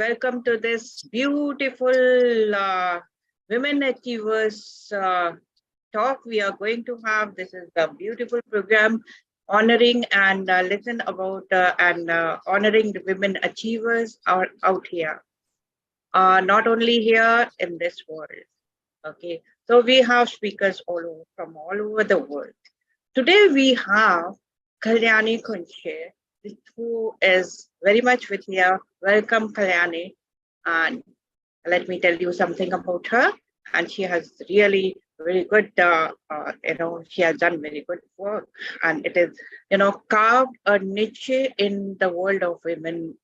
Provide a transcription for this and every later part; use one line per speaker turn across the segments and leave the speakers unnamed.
welcome to this beautiful Women Achievers talk we are going to have. This is a beautiful program honoring and listen about and honoring the women achievers out here, not only here in this world. Okay, so we have speakers from all over the world. Today we have Kalyani Kunche, who is very much with here. Welcome, Kalyani. And let me tell you something about her. And she has really very good, she has done very good work. And it is, carved a niche in the world of women,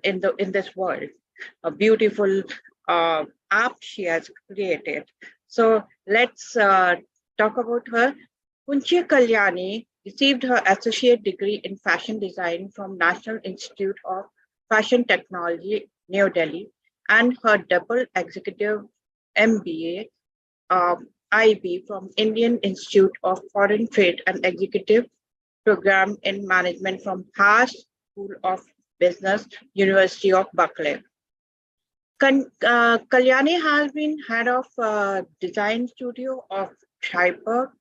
in this world. A beautiful app she has created. So let's talk about her. Kunche Kalyani received her associate degree in fashion design from National Institute of Fashion Technology, New Delhi, and her double executive MBA IB from Indian Institute of Foreign Trade and Executive Program in Management from Haas School of Business, University of Berkeley. Kalyani has been head of design studio of Triburg,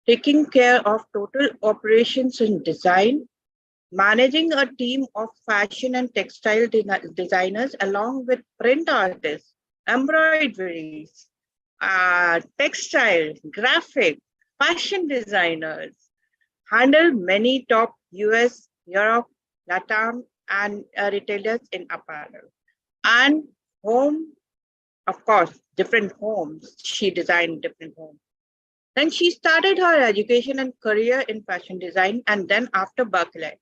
taking care of total operations in design, managing a team of fashion and textile designers along with print artists, embroideries, textile, graphic, fashion designers, handle many top US, Europe, LATAM, and retailers in apparel. And home, of course, different homes. She designed different homes. Then she started her education and career in fashion design. And then after Berkeley,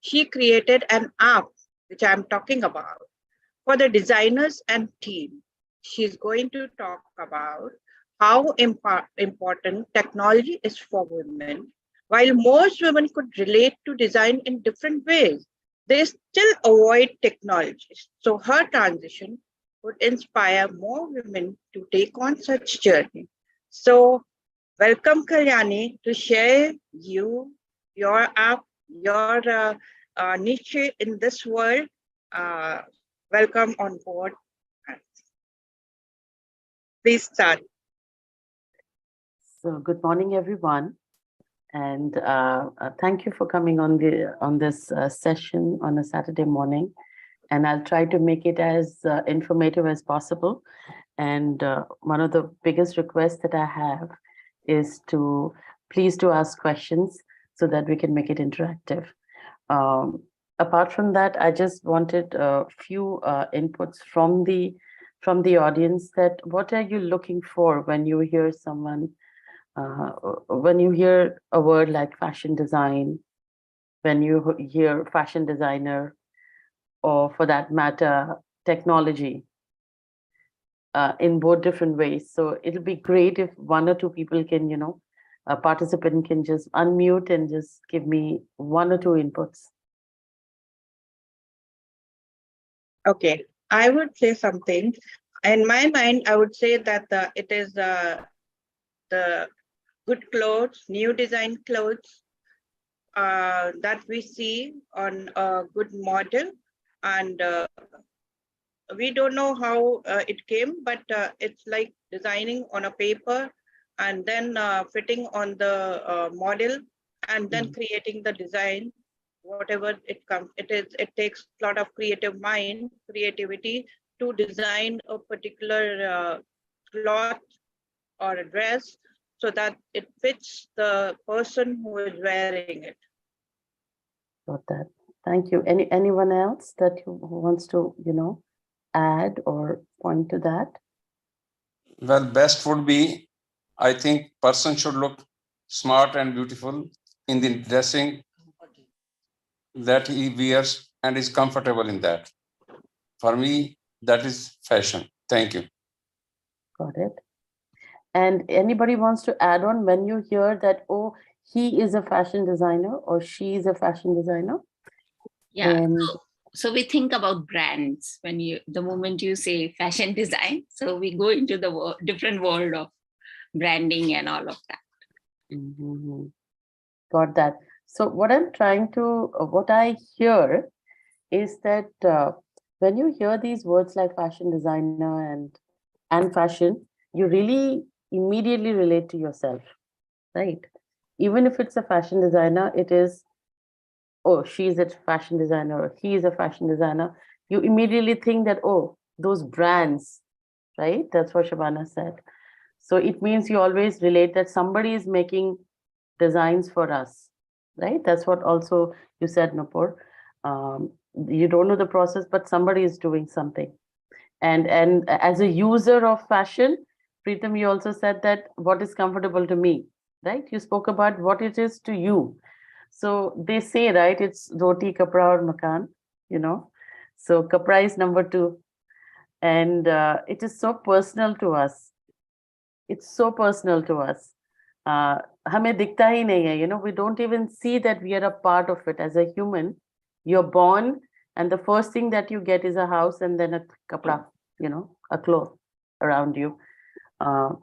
she created an app, which I'm talking about, for the designers and team. She's going to talk about how important technology is for women. While most women could relate to design in different ways, they still avoid technology. So her transition would inspire more women to take on such journey. So welcome, Kalyani, to share your app, your niche in this world. Welcome on board. Please start.
So good morning, everyone. And thank you for coming on this session on a Saturday morning. And I'll try to make it as informative as possible. And one of the biggest requests that I have is to please do ask questions so that we can make it interactive. Apart from that, I just wanted a few inputs from the audience. That what are you looking for when you hear someone, when you hear a word like fashion design, when you hear fashion designer, or for that matter, technology, in both different ways. So it'll be great if one or two people can, a participant can just unmute and just give me one or two inputs.
Okay, I would say something. In my mind, I would say that it is the good clothes, new design clothes that we see on a good model. And we don't know how it came, but it's like designing on a paper and then fitting on the model and then creating the design, whatever it comes. It takes a lot of creativity to design a particular cloth or a dress so that it fits the person who is wearing it.
Got that. Thank you. Anyone else that who wants to, add or point to that?
Well, best would be, I think, person should look smart and beautiful in the dressing that he wears and is comfortable in that. For me, that is fashion. Thank you.
Got it. And anybody wants to add on when you hear that, oh, he is a fashion designer or she is a fashion designer?
Yeah. So we think about brands when the moment you say fashion design. So we go into the different world of branding and all of that.
Mm-hmm. Got that. So what I hear is that when you hear these words like fashion designer and fashion, you really immediately relate to yourself, right? Even if it's a fashion designer, it is, oh, she's a fashion designer, or he is a fashion designer. You immediately think that, oh, those brands, right? That's what Shabana said. So it means you always relate that somebody is making designs for us, right? That's what also you said, Nupur. Um, you don't know the process, but somebody is doing something. And as a user of fashion, Preetam, you also said that what is comfortable to me, right? You spoke about what it is to you. So they say, right, it's roti, kapra, or makan, you know. So kapra is number two. And it is so personal to us. It's so personal to us. हमें दिखता ही नहीं है, you know, we don't even see that we are a part of it. As a human, you're born, and the first thing that you get is a house and then a kapra, you know, a cloth around you. Uh,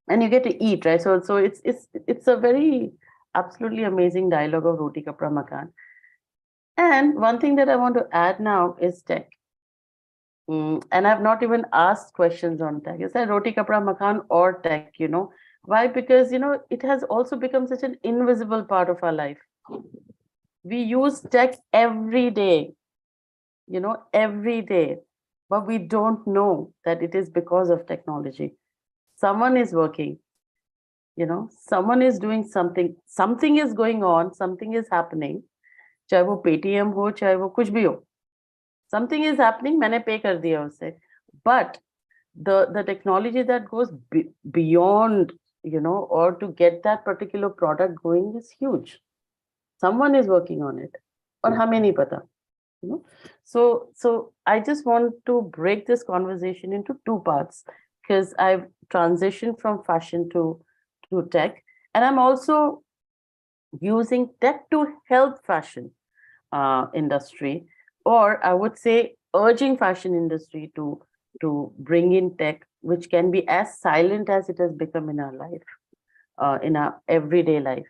and you get to eat, right? So it's a very absolutely amazing dialogue of roti, kapra, makan. And one thing that I want to add now is tech. And I've not even asked questions on tech. You said roti, kapra, makan, or tech, you know. Why? Because, you know, it has also become such an invisible part of our life. We use tech every day, you know, every day, but we don't know that it is because of technology. Someone is working, you know, someone is doing something is going on, something is happening. चाहे वो Paytm हो, चाहे वो कुछ भी हो, something is happening, मैंने पे कर दिया उसे. But the technology that goes beyond, you know, or to get that particular product going is huge. Someone is working on it, और हमें नहीं पता, you know. So I just want to break this conversation into two parts, because I've transitioned from fashion to tech, and I'm also using tech to help fashion industry, or I would say urging fashion industry to bring in tech, which can be as silent as it has become in our life, in our everyday life,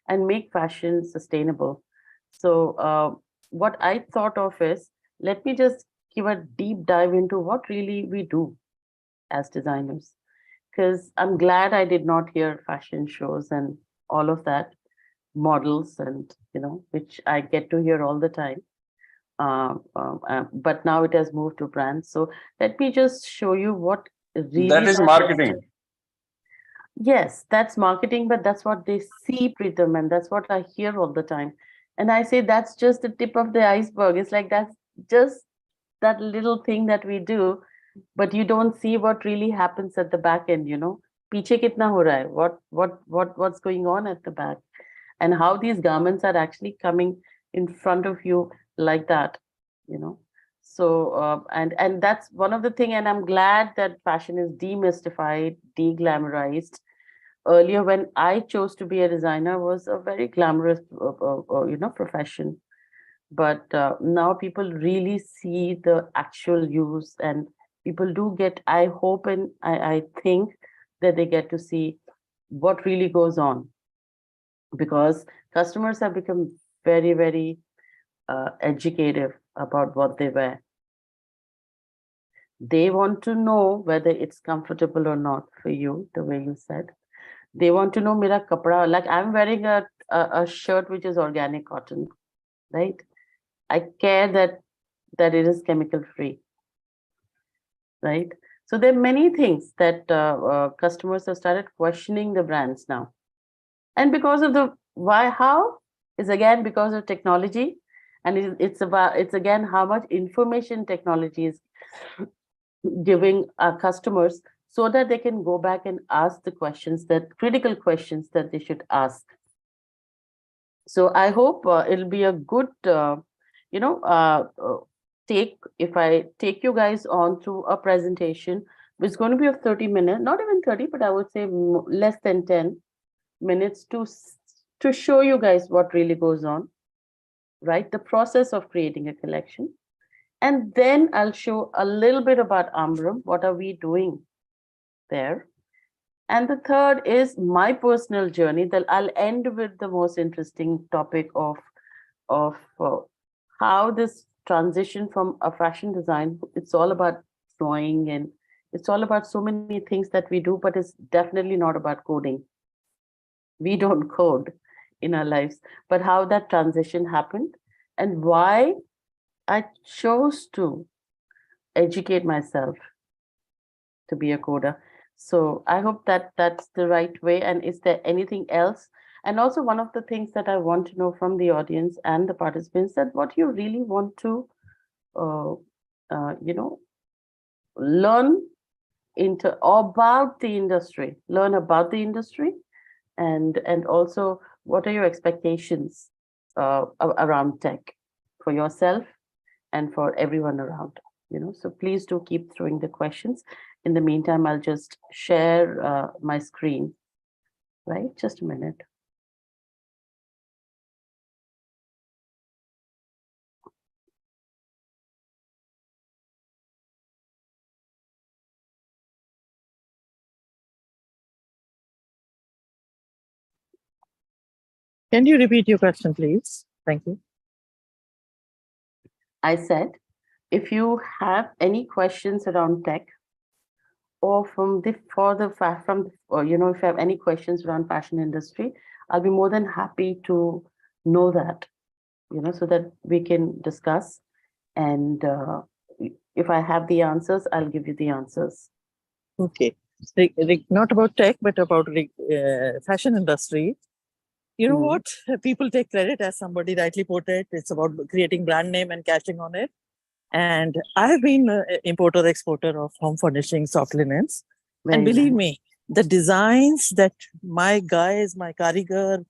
and make fashion sustainable. So what I thought of is, let me just give a deep dive into what really we do as designers, because I'm glad I did not hear fashion shows and all of that, models, and, you know, which I get to hear all the time. But now it has moved to brands. So let me just show you what really
That is marketing.
Yes, that's marketing, but that's what they see, Pritam, and that's what I hear all the time. And I say that's just the tip of the iceberg. It's like that's just that little thing that we do, but you don't see what really happens at the back end, you know. Piche kitna ho raha hai? What's going on at the back? And how these garments are actually coming in front of you like that, you know. So and that's one of the thing, and I'm glad that fashion is demystified, de-glamorized. Earlier, when I chose to be a designer, was a very glamorous you know, profession, but now people really see the actual use, and people do get, I hope, and I think that they get to see what really goes on, because customers have become very, very educative about what they wear. They want to know whether it's comfortable or not for you, the way you said. They want to know mera kapda, like I'm wearing a shirt which is organic cotton, right? I care that it is chemical free, right? So there are many things that customers have started questioning the brands now. And because of the why, how is again because of technology. And it's again how much information technology is giving our customers, so that they can go back and ask the questions, that critical questions that they should ask. So I hope it'll be a good, you know, if I take you guys on through a presentation, it's going to be of 30 minutes, not even 30, but I would say less than 10 minutes to show you guys what really goes on, right? The process of creating a collection. And then I'll show a little bit about Amram. What are we doing there? And the third is my personal journey. That I'll end with the most interesting topic of how this transition from a fashion design, it's all about drawing and it's all about so many things that we do, but it's definitely not about coding. We don't code in our lives, but how that transition happened and why I chose to educate myself to be a coder. So I hope that that's the right way. And is there anything else? And also one of the things that I want to know from the audience and the participants, that what you really want to, learn about the industry, learn about the industry, and also what are your expectations around tech for yourself and for everyone around, so please do keep throwing the questions. In the meantime, I'll just share my screen, right? Just a minute.
Can you repeat your question, please? Thank you.
I said, if you have any questions around tech, or if you have any questions around fashion industry, I'll be more than happy to know that, so that we can discuss. And if I have the answers, I'll give you the answers.
Okay. Not about tech, but about fashion industry. You know what? People take credit, as somebody rightly put it. It's about creating brand name and cashing on it. And I have been an importer, exporter of home furnishing, soft linens. And believe me, the designs that my guys, my karigar,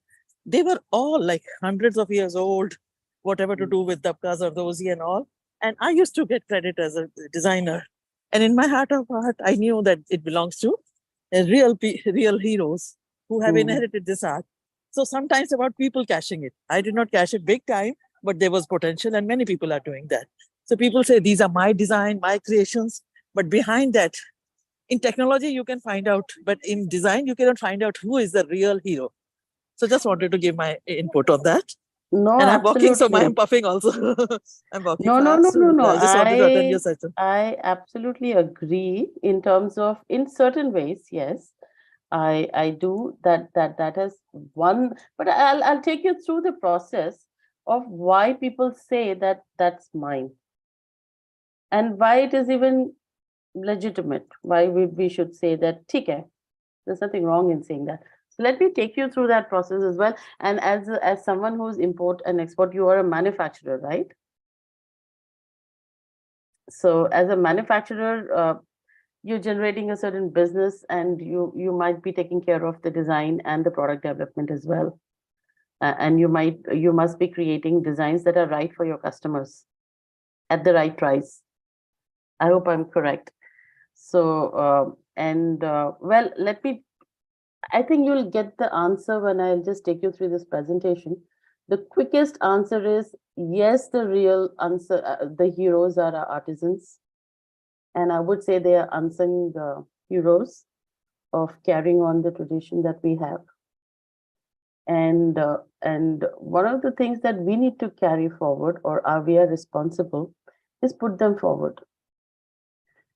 they were all like hundreds of years old, whatever to do with Dabka, Zardozi and all. And I used to get credit as a designer. And in my heart of heart, I knew that it belongs to real heroes who have inherited this art. So sometimes about people cashing it. I did not cash it big time, but there was potential and many people are doing that. So people say, these are my design, my creations. But behind that, in technology, you can find out, but in design, you cannot find out who is the real hero. So just wanted to give my input on that.
No,
and I'm
absolutely.
walking, so I'm puffing also. I'm walking
No.
I just wanted to attend your session.
I absolutely agree in terms of, in certain ways, yes. I do that is one, but I'll take you through the process of why people say that that's mine and why it is even legitimate, why we should say that, okay, there's nothing wrong in saying that. So let me take you through that process as well. And as someone who's import and export, you are a manufacturer, right? So as a manufacturer, you're generating a certain business and you might be taking care of the design and the product development as well. And you must be creating designs that are right for your customers at the right price. I hope I'm correct. So, well, I think you'll get the answer when I'll just take you through this presentation. The quickest answer is yes, the real answer, the heroes are our artisans. And I would say they are unsung heroes of carrying on the tradition that we have. And one of the things that we need to carry forward, or we are responsible, is put them forward.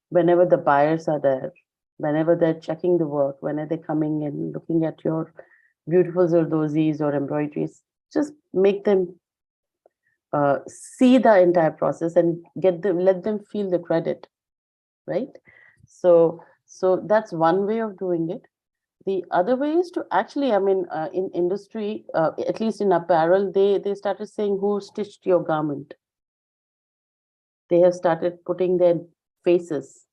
Whenever the buyers are there, whenever they're checking the work, whenever they're coming and looking at your beautiful zardozis or embroideries, just make them see the entire process and let them feel the credit, right? So that's one way of doing it. The other way is to actually, in industry, at least in apparel, they started saying, who stitched your garment? They have started putting their faces,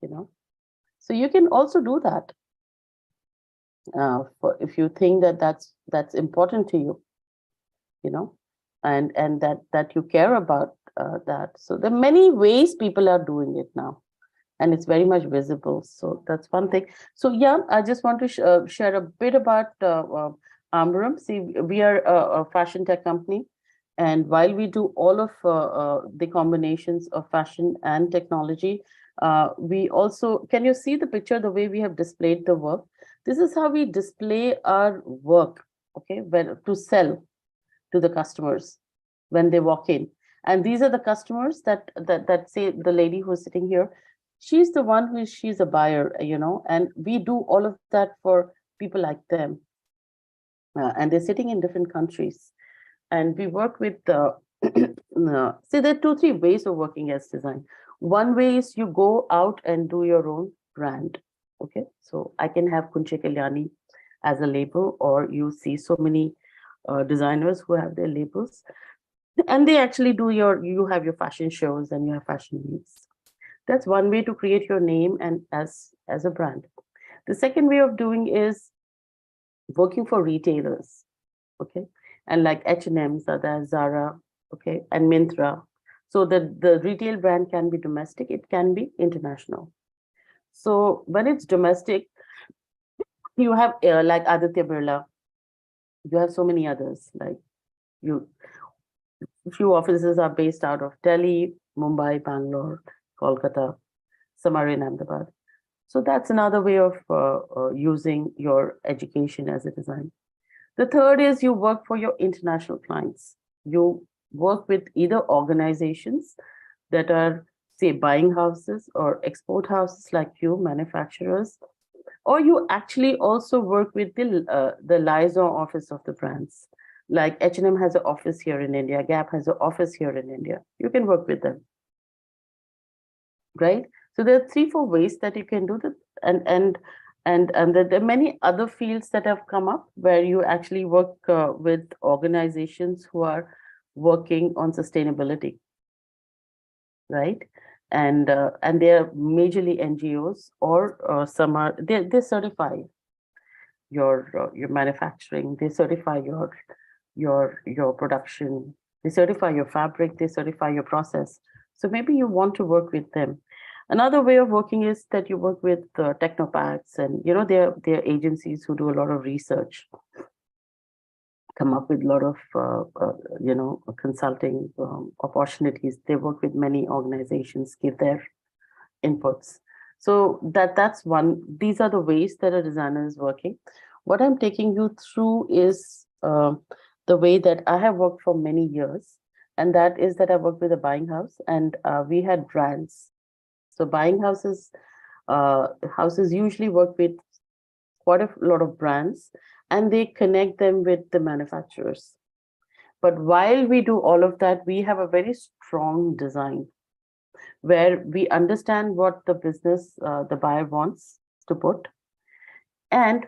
So you can also do that. If you think that that's important to you, and that you care about that. So there are many ways people are doing it now. And it's very much visible. So that's one thing. So yeah, I just want to share a bit about Amaram. See, we are a fashion tech company. And while we do all of the combinations of fashion and technology, we also, can you see the picture, the way we have displayed the work? This is how we display our work, okay, to sell to the customers when they walk in. And these are the customers that say, the lady who's sitting here, she's the one she's a buyer, and we do all of that for people like them. And they're sitting in different countries. And we work with, see, there are 2-3 ways of working as design. One way is you go out and do your own brand. Okay, so I can have Kunche Kalyani as a label, or you see so many designers who have their labels, and they actually do you have your fashion shows and you have fashion weeks. That's one way to create your name and as a brand. The second way of doing is working for retailers, okay, and like H&M, Zara, okay, and Myntra. So the retail brand can be domestic, it can be international. So when it's domestic, you have like Aditya Birla, you have so many others, like few offices are based out of Delhi, Mumbai, Bangalore, Kolkata, some are in Ahmedabad. So that's another way of using your education as a design. The third is you work for your international clients. You work with either organizations that are, say, buying houses or export houses like you, manufacturers, or you actually also work with the liaison office of the brands. Like H&M has an office here in India, Gap has an office here in India. You can work with them, right? So there are 3-4 ways that you can do that, and there are many other fields that have come up where you actually work with organizations who are working on sustainability, right? And they are majorly NGOs, or some are they certify your manufacturing, they certify your production, they certify your fabric, they certify your process. So maybe you want to work with them. Another way of working is that you work with technopacks, and they're agencies who do a lot of research, come up with a lot of consulting opportunities. They work with many organizations, give their inputs. So that's one. These are the ways that a designer is working. What I'm taking you through is the way that I have worked for many years, and that is that I worked with a buying house, and we had brands. So buying houses usually work with quite a lot of brands, and they connect them with the manufacturers. But while we do all of that, we have a very strong design where we understand what the business, the buyer wants to put. And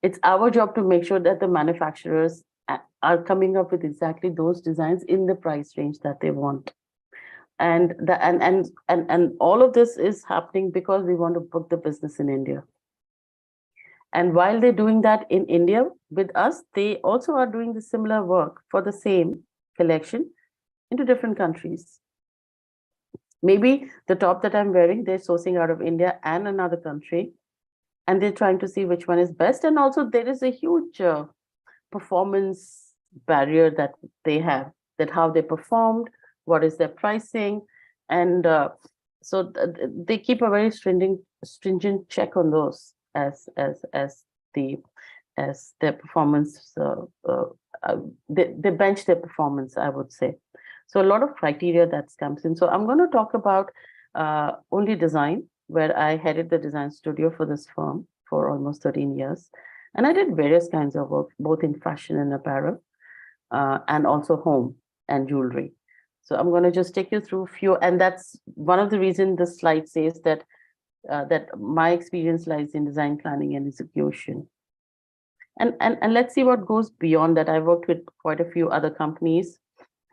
it's our job to make sure that the manufacturers are coming up with exactly those designs in the price range that they want. And all of this is happening because we want to book the business in India. And while they're doing that in India with us, they also are doing the similar work for the same collection into different countries. Maybe the top that I'm wearing, they're sourcing out of India and another country, and they're trying to see which one is best. And also there is a huge performance barrier that they have, that how they performed, what is their pricing, and so they keep a very stringent check on those as their performance. They bench their performance, I would say. So a lot of criteria that comes in. So I'm going to talk about only design, where I headed the design studio for this firm for almost 13 years. And I did various kinds of work, both in fashion and apparel, and also home and jewelry. So I'm going to just take you through a few, and that's one of the reasons the slide says that that my experience lies in design, planning, and execution. And let's see what goes beyond that. I worked with quite a few other companies.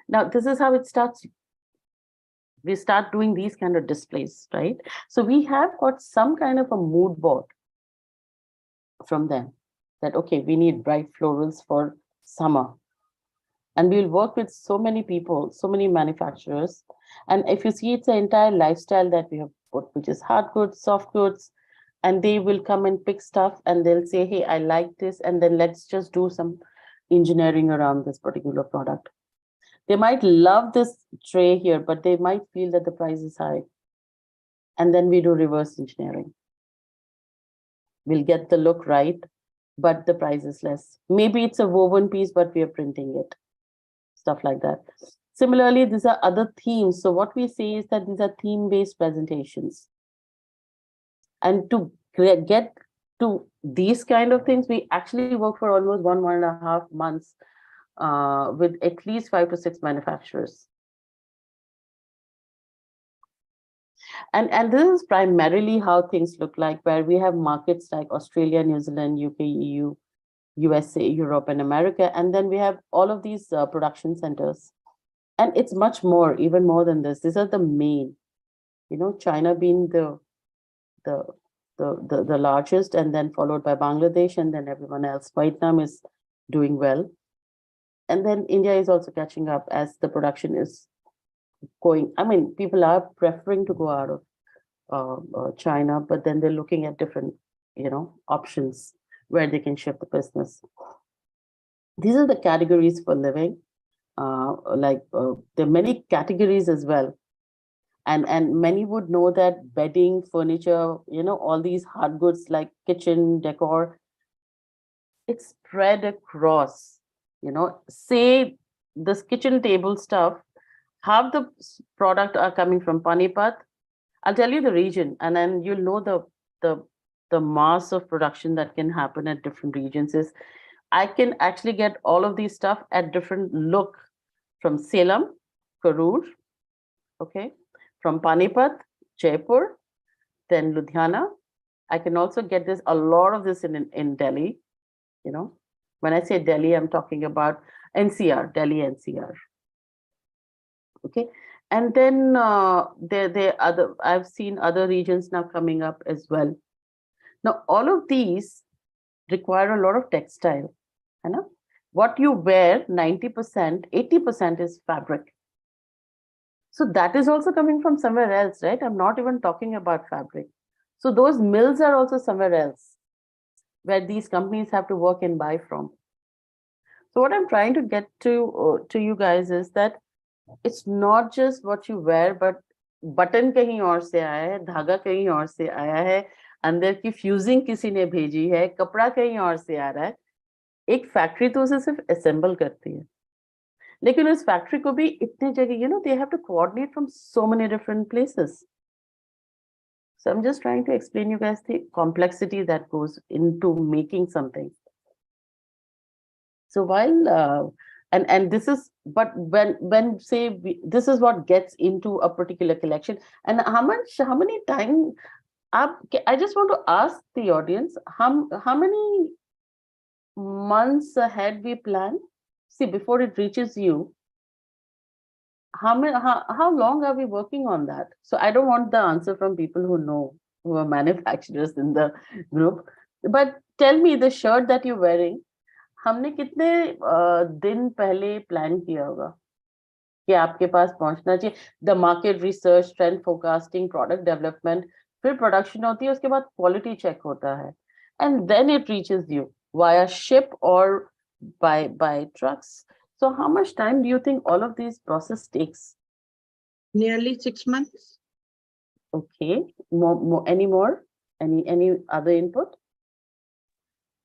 Now, this is how it starts. We start doing these kind of displays, right? So we have got some kind of a mood board from them that, okay, we need bright florals for summer. And we'll work with so many people, so many manufacturers. And if you see, it's an entire lifestyle that we have put, which is hard goods, soft goods, and they will come and pick stuff and they'll say, hey, I like this. And then let's just do some engineering around this particular product. They might love this tray here, but they might feel that the price is high. And then we do reverse engineering. We'll get the look right, but the price is less. Maybe it's a woven piece, but we are printing it. Stuff like that. Similarly, these are other themes. So what we say is that these are theme-based presentations. And to get to these kind of things, we actually work for almost 1.5 months with at least 5 to 6 manufacturers. And this is primarily how things look like, where we have markets like Australia, New Zealand, UK, EU, USA, Europe, and America. And then we have all of these production centers. And it's much more, even more than this. These are the main, China being the largest, and then followed by Bangladesh, and then everyone else. Vietnam is doing well. And then India is also catching up as the production is going. I mean, people are preferring to go out of China, but then they're looking at different, options where they can shift the business. These are the categories for living. There are many categories as well. And many would know that bedding, furniture, all these hard goods like kitchen, decor, it's spread across, say this kitchen table stuff, half the product are coming from Panipat. I'll tell you the region, and then you'll know the mass of production that can happen at different regions is I can actually get all of these stuff at different look from Salem, Karur, okay, from Panipat, Jaipur, then Ludhiana. I can also get a lot of this in Delhi, When I say Delhi, I'm talking about NCR, Delhi NCR. Okay, and then I've seen other regions now coming up as well. Now, all of these require a lot of textile. What you wear, 90%, 80% is fabric. So that is also coming from somewhere else, right? I'm not even talking about fabric. So those mills are also somewhere else where these companies have to work and buy from. So what I'm trying to get to you guys is that it's not just what you wear, but button kahin aur se aaya hai, dhaga kahin aur se aaya hai, अंदर की fusing किसी ने भेजी है, कपड़ा कहीं और से आ रहा है. एक फैक्ट्री तो उसे सिर्फ असेंबल करती है, लेकिन उस फैक्ट्री को भी इतने जगह, they have to coordinate from so many different places. So I'm just trying to explain you guys the complexity that goes into making something. So while and this is, but when say this is what gets into a particular collection, and how many time I just want to ask the audience, how many months ahead we plan? See, before it reaches you, how long are we working on that? So I don't want the answer from people who know, who are manufacturers in the group, but tell me, the shirt that you're wearing, हमने कितने दिन पहले plan किया होगा कि आपके पास पहुंचना चाहिए? The market research, trend forecasting, product development, फिर प्रोडक्शन होती है, उसके बाद क्वालिटी चेक होता है, and then it reaches you via ship और by trucks. So how much time do you think all of these process takes?
Nearly 6 months.
Okay, any more? Any other input?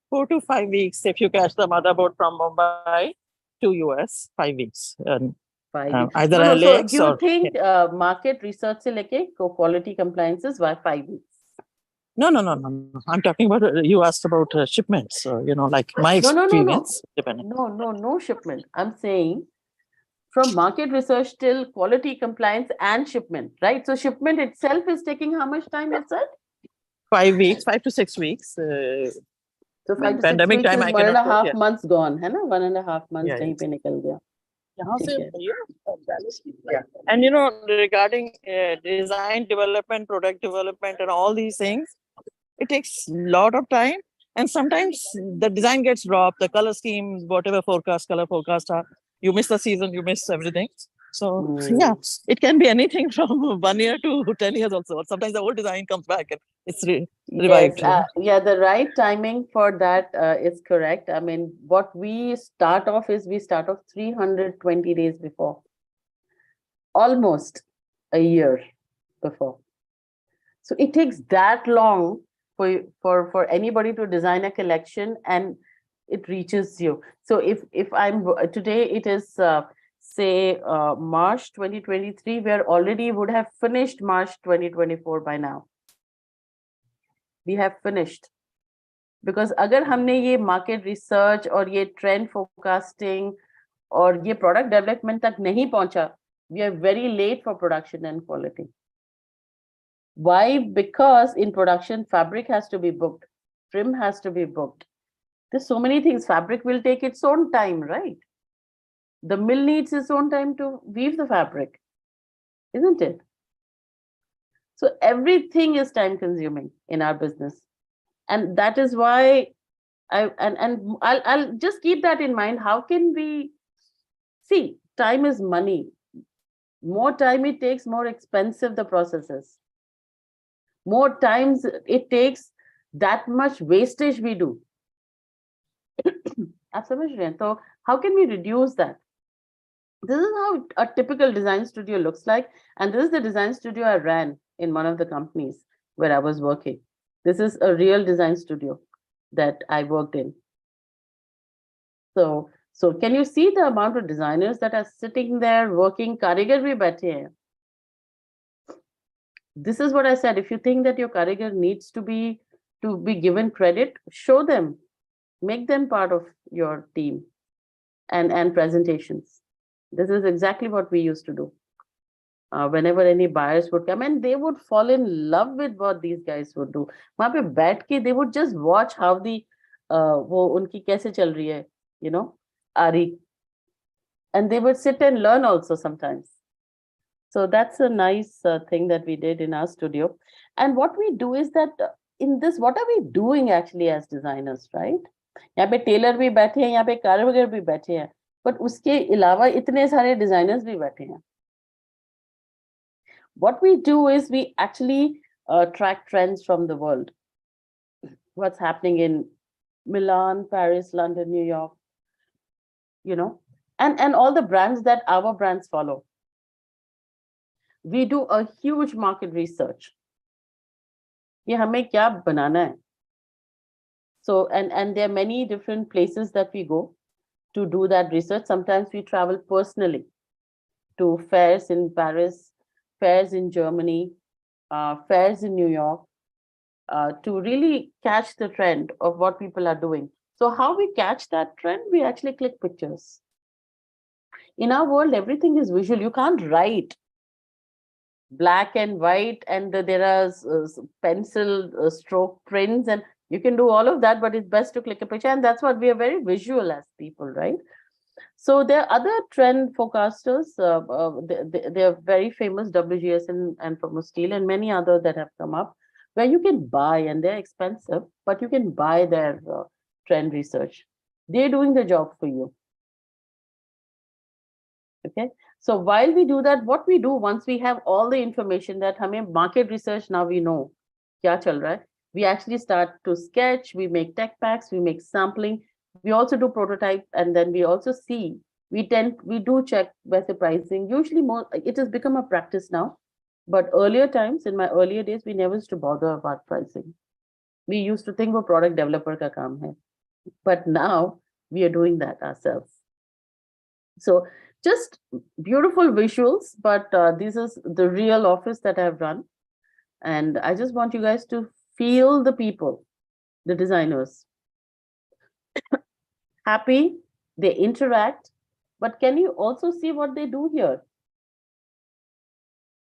4 to 5 weeks if you catch the motherboard from Mumbai to US. 5 weeks. And
5 weeks.
Either
No,
LAX
so you
or,
think market research se leke quality compliances by 5 weeks?
No. I'm talking about, you asked about shipments. Like my experience.
No shipment. I'm saying from market research till quality compliance and shipment, right? So shipment itself is taking how much time, you said? 5 weeks, 5 to 6 weeks. So 5 to 6
pandemic
weeks
time,
is
I
1.5 months gone, hai na? 1.5 months kahin pe nikal gaya.
And regarding design development, product development, and all these things, it takes a lot of time. And sometimes the design gets dropped, the color scheme, whatever color forecast are, you miss the season, you miss everything. So yeah, it can be anything from 1 year to 10 years also. Or sometimes the old design comes back and it's revived.
Yes, the right timing for that is correct. I mean, what we start off 320 days before, almost a year before. So it takes that long for anybody to design a collection and it reaches you. So if I'm today, it is say March 2023, we already would have finished March 2024 by now. We have finished. Because अगर हमने ये market research और ये trend forecasting और ये product development तक नहीं पहुंचा, we are very late for production and quality. Why? Because in production, fabric has to be booked, trim has to be booked. There's so many things. Fabric will take its own time, right? The mill needs its own time to weave the fabric, isn't it? So everything is time consuming in our business. And that is why I'll just keep that in mind. How can we see, time is money. More time it takes, more expensive the process is. More times it takes, that much wastage we do. So how can we reduce that? This is how a typical design studio looks like. And this is the design studio I ran in one of the companies where I was working. This is a real design studio that I worked in. So can you see the amount of designers that are sitting there working? Karigar bhi baithe hain. This is what I said. If you think that your karigar needs to be given credit, show them, make them part of your team and presentations. This is exactly what we used to do. Whenever any buyers would come, and they would fall in love with what these guys would do. वहाँ पे बैठ के, they would just watch how the वो उनकी कैसे चल रही है, you know, Ari, and they would sit and learn also sometimes. So that's a nice thing that we did in our studio. And what we do is that in this, what are we doing actually as designers, right? यहाँ पे Taylor भी बैठे हैं, यहाँ पे कारीगर भी बैठे हैं, but उसके अलावा इतने सारे designers भी बैठे हैं. What we do is we actually track trends from the world. What's happening in Milan, Paris, London, New York, you know, and all the brands that our brands follow. We do a huge market research. ये हमें क्या बनाना है? So, and there are many different places that we go to do that research. Sometimes we travel personally to fairs in Paris, fairs in Germany, fairs in New York, to really catch the trend of what people are doing. So how we catch that trend? We actually click pictures. In our world, everything is visual. You can't write black and white, and there are pencil stroke prints, and you can do all of that, but it's best to click a picture. And that's what we are very visual as people, right? So there are other trend forecasters. They are very famous, WGS and Promo Steel, and many others that have come up, where you can buy, and they're expensive, but you can buy their trend research. They're doing the job for you. Okay. So while we do that, what we do once we have all the information that hame market research, now we know kya chal raha hai, we actually start to sketch, we make tech packs, we make sampling, we also do prototype, and then we also see, we do check better pricing. Usually more, it has become a practice now, but earlier times, in my earlier days, we never used to bother about pricing. We used to think, wo product developer ka kaam hai, but now we are doing that ourselves. So just beautiful visuals, but this is the real office that I've run. And I just want you guys to feel the people, the designers. Happy, they interact, but can you also see what they do here?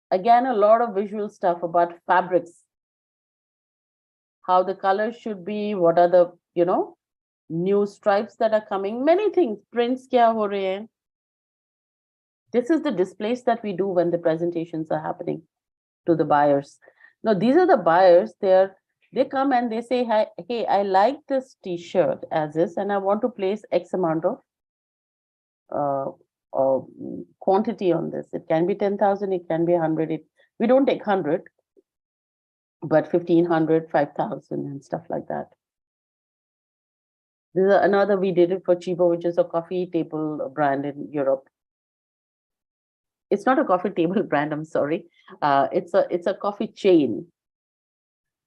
Again, a lot of visual stuff about fabrics, how the colors should be, what are the, you know, new stripes that are coming, many things, prints kya ho rahe hain. This is the displays that we do when the presentations are happening to the buyers. Now, these are the buyers. They come and they say, hey, I like this t-shirt as is, and I want to place X amount of quantity on this. It can be 10,000, it can be 100. We don't take 100, but 1,500, 5,000 and stuff like that. This is another, we did it for Chibo, which is a coffee table brand in Europe. It's not a coffee table brand, I'm sorry. It's a coffee chain.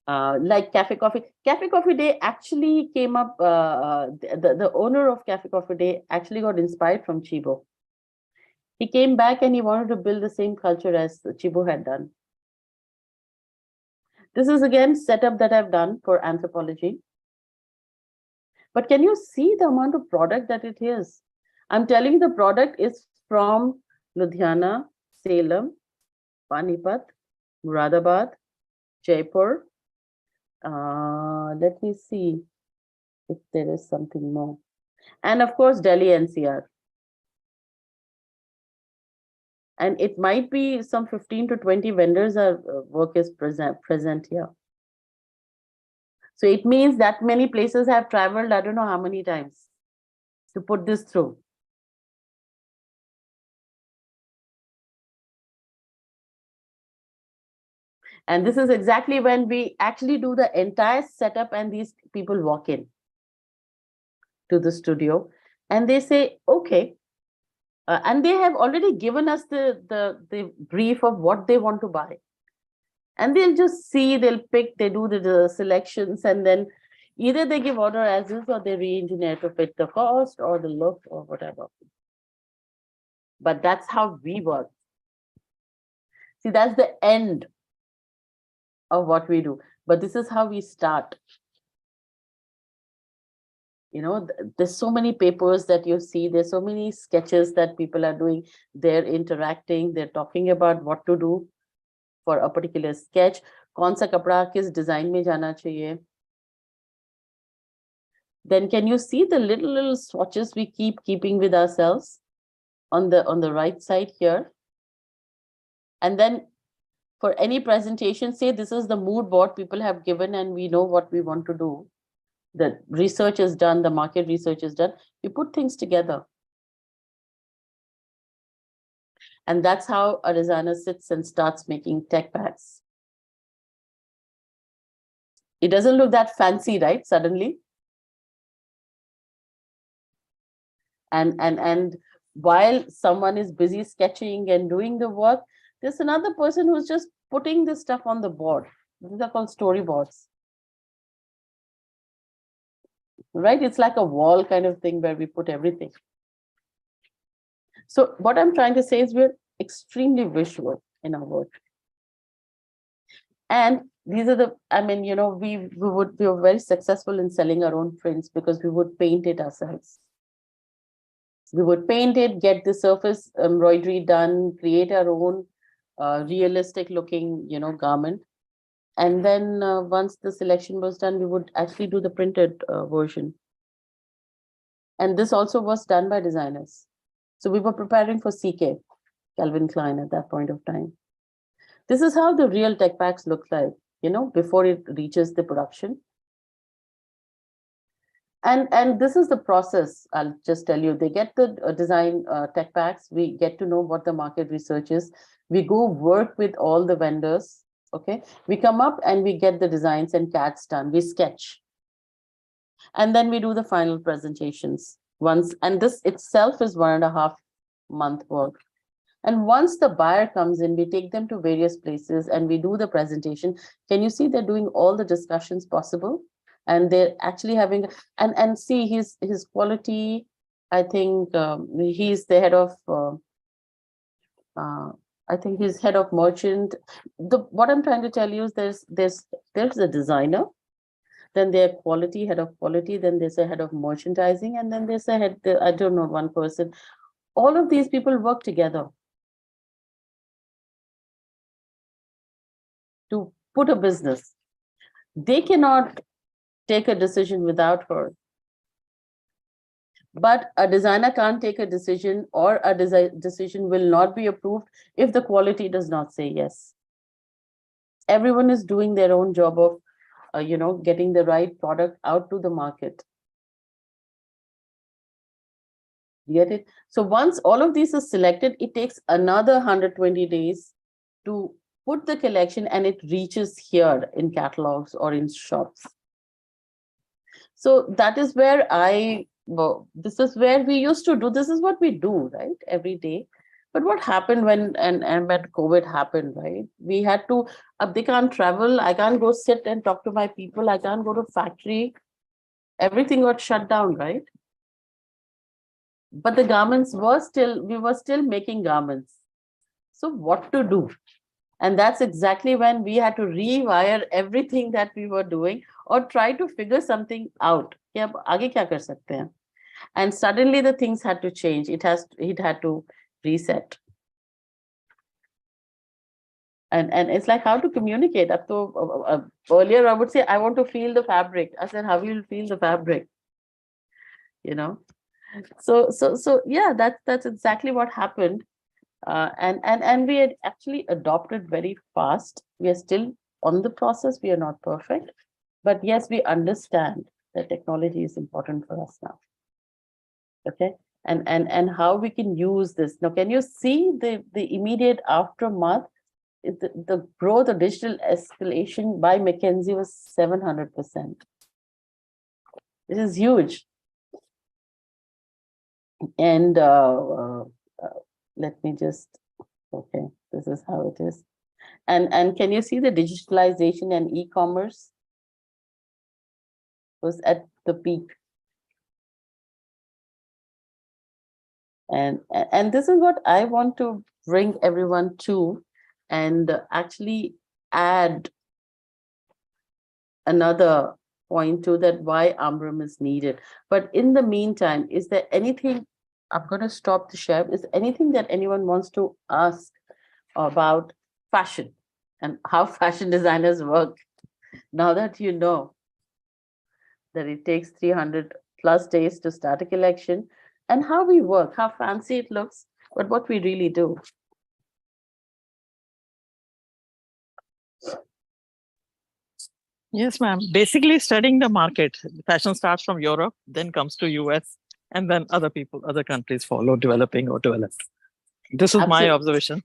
Like Cafe Coffee. Cafe Coffee Day actually came up, the owner of Cafe Coffee Day actually got inspired from Chibo. He came back and he wanted to build the same culture as Chibu had done. This is again setup that I've done for anthropology. But can you see the amount of product that it is? I'm telling you, the product is from Ludhiana, Salem, Panipat, Muradabad, Jaipur. Let me see if there is something more. And of course, Delhi NCR. And it might be some 15 to 20 vendors are work is present here. So it means that many places have traveled, I don't know how many times to put this through. And this is exactly when we actually do the entire setup and these people walk in to the studio and they say, okay. And they have already given us the brief of what they want to buy. And they'll just see, they'll pick, they do the selections, and then either they give order as is or they re-engineer to fit the cost or the look or whatever. But that's how we work. See, that's the end of what we do. But this is how we start. You know, there's so many papers that you see, there's so many sketches that people are doing, they're interacting, they're talking about what to do for a particular sketch. Kaun sa kapda kis design mein jana chahiye. Then can you see the little swatches we keeping with ourselves on the right side here? And then for any presentation, say this is the mood board people have given and we know what we want to do. The research is done, the market research is done. We put things together. And that's how a designer sits and starts making tech bags. It doesn't look that fancy, right? Suddenly. And while someone is busy sketching and doing the work, there's another person who's just putting this stuff on the board. These are called storyboards. Right? It's like a wall kind of thing where we put everything. So what I'm trying to say is we're extremely visual in our work. And these are the, I mean, you know, we were very successful in selling our own prints because we would paint it ourselves. We would paint it, get the surface embroidery done, create our own realistic looking, you know, garment. And then once the selection was done, we would actually do the printed version. And this also was done by designers. So we were preparing for CK, Calvin Klein at that point of time. This is how the real tech packs look like, you know, before it reaches the production. And this is the process. I'll just tell you, they get the design tech packs. We get to know what the market research is. We go work with all the vendors. Okay, we come up and we get the designs and CADs done. We sketch. And then we do the final presentations once. And this itself is 1.5 month work. And once the buyer comes in, we take them to various places and we do the presentation. Can you see they're doing all the discussions possible? And they're actually having, and see his quality. I think he's the head of, I think he's head of merchant. What I'm trying to tell you is there's a designer, then there's quality, head of quality, then there's a head of merchandising, and then there's a head, I don't know, one person. All of these people work together to put a business. They cannot take a decision without her. But a designer can't take a decision, or a decision will not be approved if the quality does not say yes. Everyone is doing their own job of, you know, getting the right product out to the market. Get it? So once all of these is selected, it takes another 120 days to put the collection and it reaches here in catalogs or in shops. So that is where this is where we used to do, this is what we do, right? Every day. But what happened when COVID happened, right? We had to, they can't travel. I can't go sit and talk to my people. I can't go to factory. Everything got shut down, right? but the garments were still, we were still making garments. So what to do? And that's exactly when we had to rewire everything that we were doing or try to figure something out. कि अब आगे क्या कर सकते हैं? And suddenly the things had to change. It had to reset. And it's like how to communicate. Up to earlier, I would say, I want to feel the fabric. I said, how will you feel the fabric? You know? So yeah, that's exactly what happened. And we had actually adopted very fast. We are still on the process. We are not perfect, but yes, we understand that technology is important for us now. Okay, and how we can use this now. Can you see the immediate aftermath? The growth of digital escalation by McKinsey was 700%. This is huge. And let me just, okay, this is how it is. And can you see the digitalization and e-commerce was at the peak? And this is what I want to bring everyone to, and actually add another point to that, why Amram is needed. But in the meantime, is there anything, I'm going to stop the share, is there anything that anyone wants to ask about fashion and how fashion designers work, now that you know that it takes 300 plus days to start a collection, and how we work, how fancy it looks, but what we really do?
Yes, ma'am. Basically studying the market. Fashion starts from Europe, then comes to US, and then other countries follow, developing or developed. This is my observation.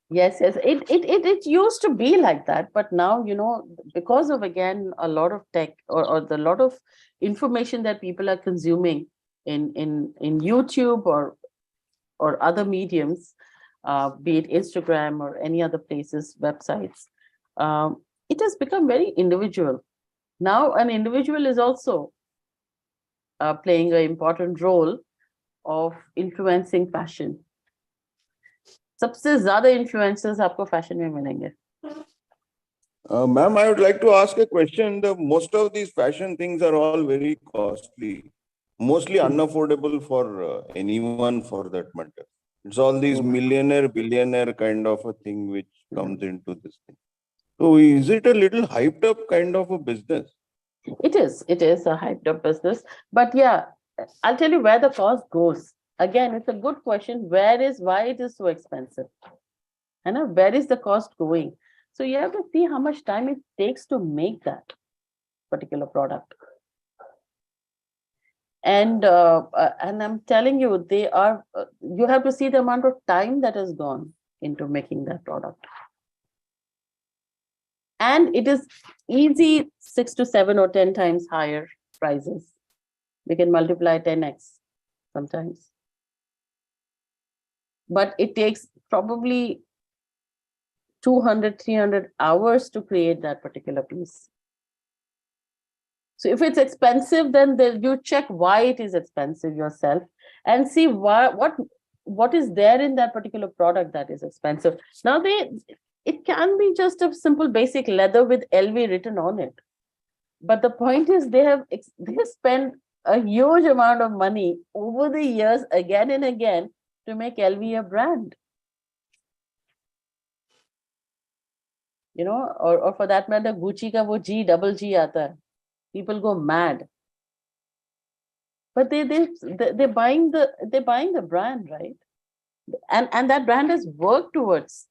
Yes, it used to be like that, but now, you know, because of, again, a lot of tech or the lot of information that people are consuming in YouTube or other mediums, be it Instagram or any other places, websites, it has become very individual. Now an individual is also playing an important role of influencing fashion. सबसे ज़्यादा influencers आपको fashion में मिलेंगे.
Ma'am, I would like to ask a question. Most of these fashion things are all very costly, mostly unaffordable for anyone for that matter. It's all these millionaire, billionaire kind of a thing which comes into this thing. So is it a little hyped up kind of a business? It is
a hyped up business, but yeah, I'll tell you where the cost goes. Again, it's a good question. Why it is so expensive? And where is the cost going? So you have to see how much time it takes to make that particular product. And I'm telling you, you have to see the amount of time that has gone into making that product. And it is easy 6 to 7 or 10 times higher prices. We can multiply 10x sometimes. But it takes probably 200, 300 hours to create that particular piece. So if it's expensive, then you check why it is expensive yourself and see what is there in that particular product that is expensive. Now it can be just a simple basic leather with LV written on it. But the point is they have spent a huge amount of money over the years again and again to make LV a brand. You know, or for that matter, Gucci ka wo G double G aata hai. People go mad. But they're buying the brand, right? And that brand has worked towards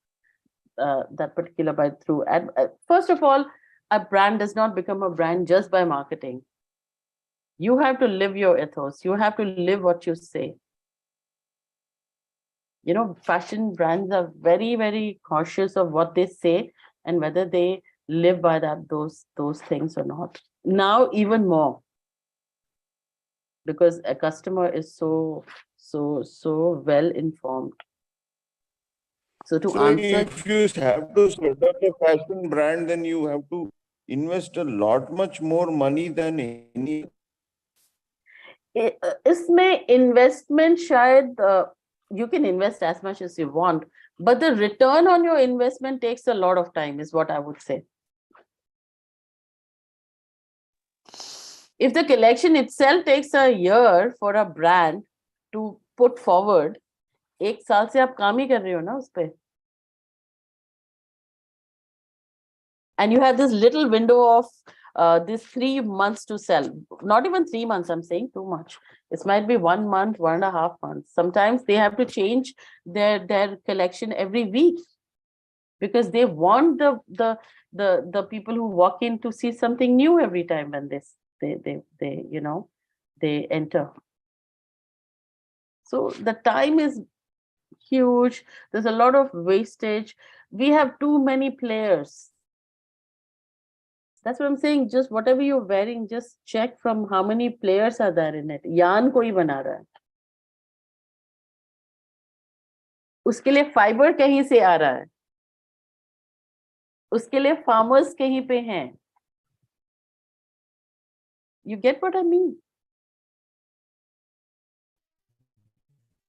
that particular buy through. And first of all, a brand does not become a brand just by marketing. You have to live your ethos. You have to live what you say. You know, fashion brands are very, very cautious of what they say and whether they live by those things or not. Now even more, because a customer is so well informed. So
if you have to set up a fashion brand, then you have to invest a lot much more money than any.
इसमें investment शायद you can invest as much as you want, but the return on your investment takes a lot of time, is what I would say. If the collection itself takes a year for a brand to put forward, एक साल से आप काम ही कर रहे हो ना उस पे. And you have this little window of this 3 months to sell. Not even 3 months, I'm saying too much. It might be 1 month, 1.5 months. Sometimes they have to change their collection every week because they want the people who walk in to see something new every time when they enter. So the time is huge. There's a lot of wastage. We have too many players. That's what I'm saying. Just whatever you're wearing, just check from how many players are there in it. Yarn कोई बना रहा है. उसके लिए fibre कहीं से आ रहा है. उसके लिए farmers कहीं पे हैं. You get what I mean?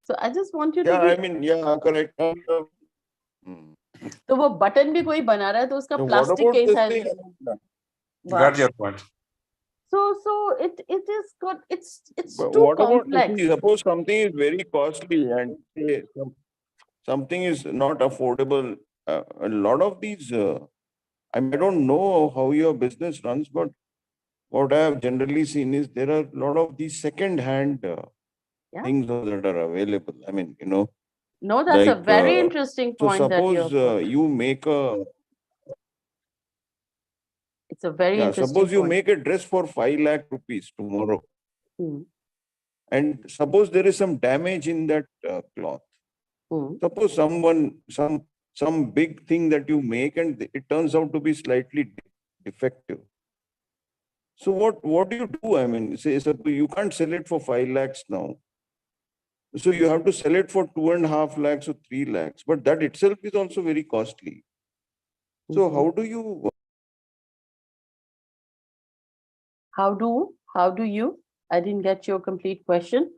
So I just want you to.
Yeah, I mean, yeah, correct.
तो वो बटन भी कोई बना रहा है तो उसका
So what
प्लास्टिक
about
के
this
साथ.
thing?
Got your point.
So it is good. It's
But
too
what about
complex.
suppose something is very costly and say something is not affordable? A lot of these, I mean, I don't know how your business runs, but what I have generally seen is there are a lot of these second-hand
Yeah.
things that are available. I mean,
No, that's a
like,
very interesting
so
point that
suppose you make a,
it's a very
yeah,
interesting
suppose you
point.
make a dress for 5 lakh rupees tomorrow.
Hmm.
And suppose there is some damage in that cloth.
Hmm.
Suppose some big thing that you make and it turns out to be slightly defective. So what do you do? I mean, say you can't sell it for 5 lakhs now. So you have to sell it for 2.5 lakhs or 3 lakhs, but that itself is also very costly. So how do you?
How do you? I didn't get your complete question.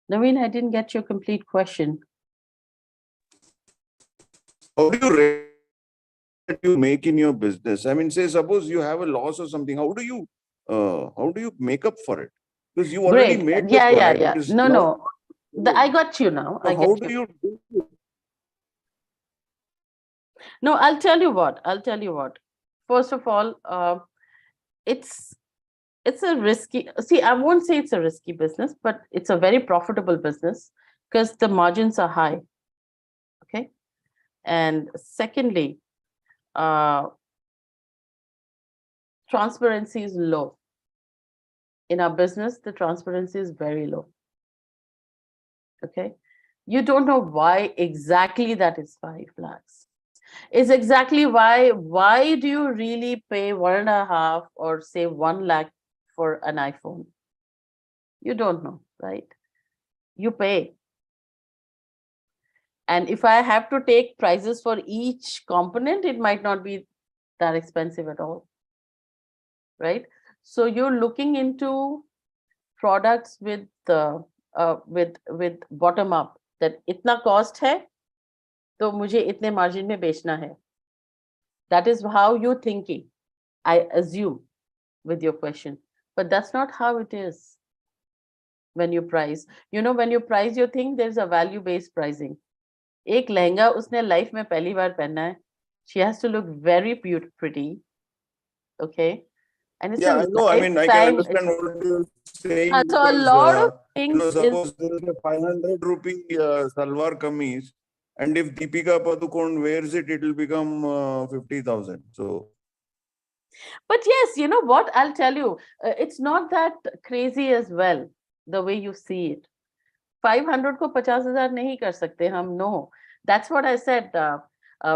Naveen, I didn't get your complete question.
How do you rate that you make in your business? I mean, say suppose you have a loss or something. How do you make up for it? Because you already
Great.
made the
Yeah.
product. It is now-
No. I got you now.
So
I
how
get
do
you.
you do it?
No, I'll tell you what. First of all, it's a risky. See, I won't say it's a risky business, but it's a very profitable business because the margins are high. Okay. And secondly, transparency is low. In our business, the transparency is very low. Okay. You don't know why exactly that is 5 lakhs. It's exactly why do you really pay 1.5 or say 1 lakh for an iPhone? You don't know, right? You pay. And if I have to take prices for each component, it might not be that expensive at all, right? So you're looking into products with bottom up, that itna cost hai, to mujhe itne margin mein bechna hai. That is how you're thinking, I assume, with your question. But that's not how it is when you price. When you price your thing, there's a value-based pricing. एक लहंगा उसने life में पहली बार पहनना है. She has to look very pretty. Okay. And it's
Yeah, I know. I mean, I can understand what you're saying.
So a
Because,
lot of things
suppose there is a 500 rupee salwar kameez, and if Deepika Padukone wears it, it will become 50,000. So.
But yes, you know what? I'll tell you, it's not that crazy as well, the way you see it. 500 ko 50,000 nahi kar sakte hum, no. That's what I said.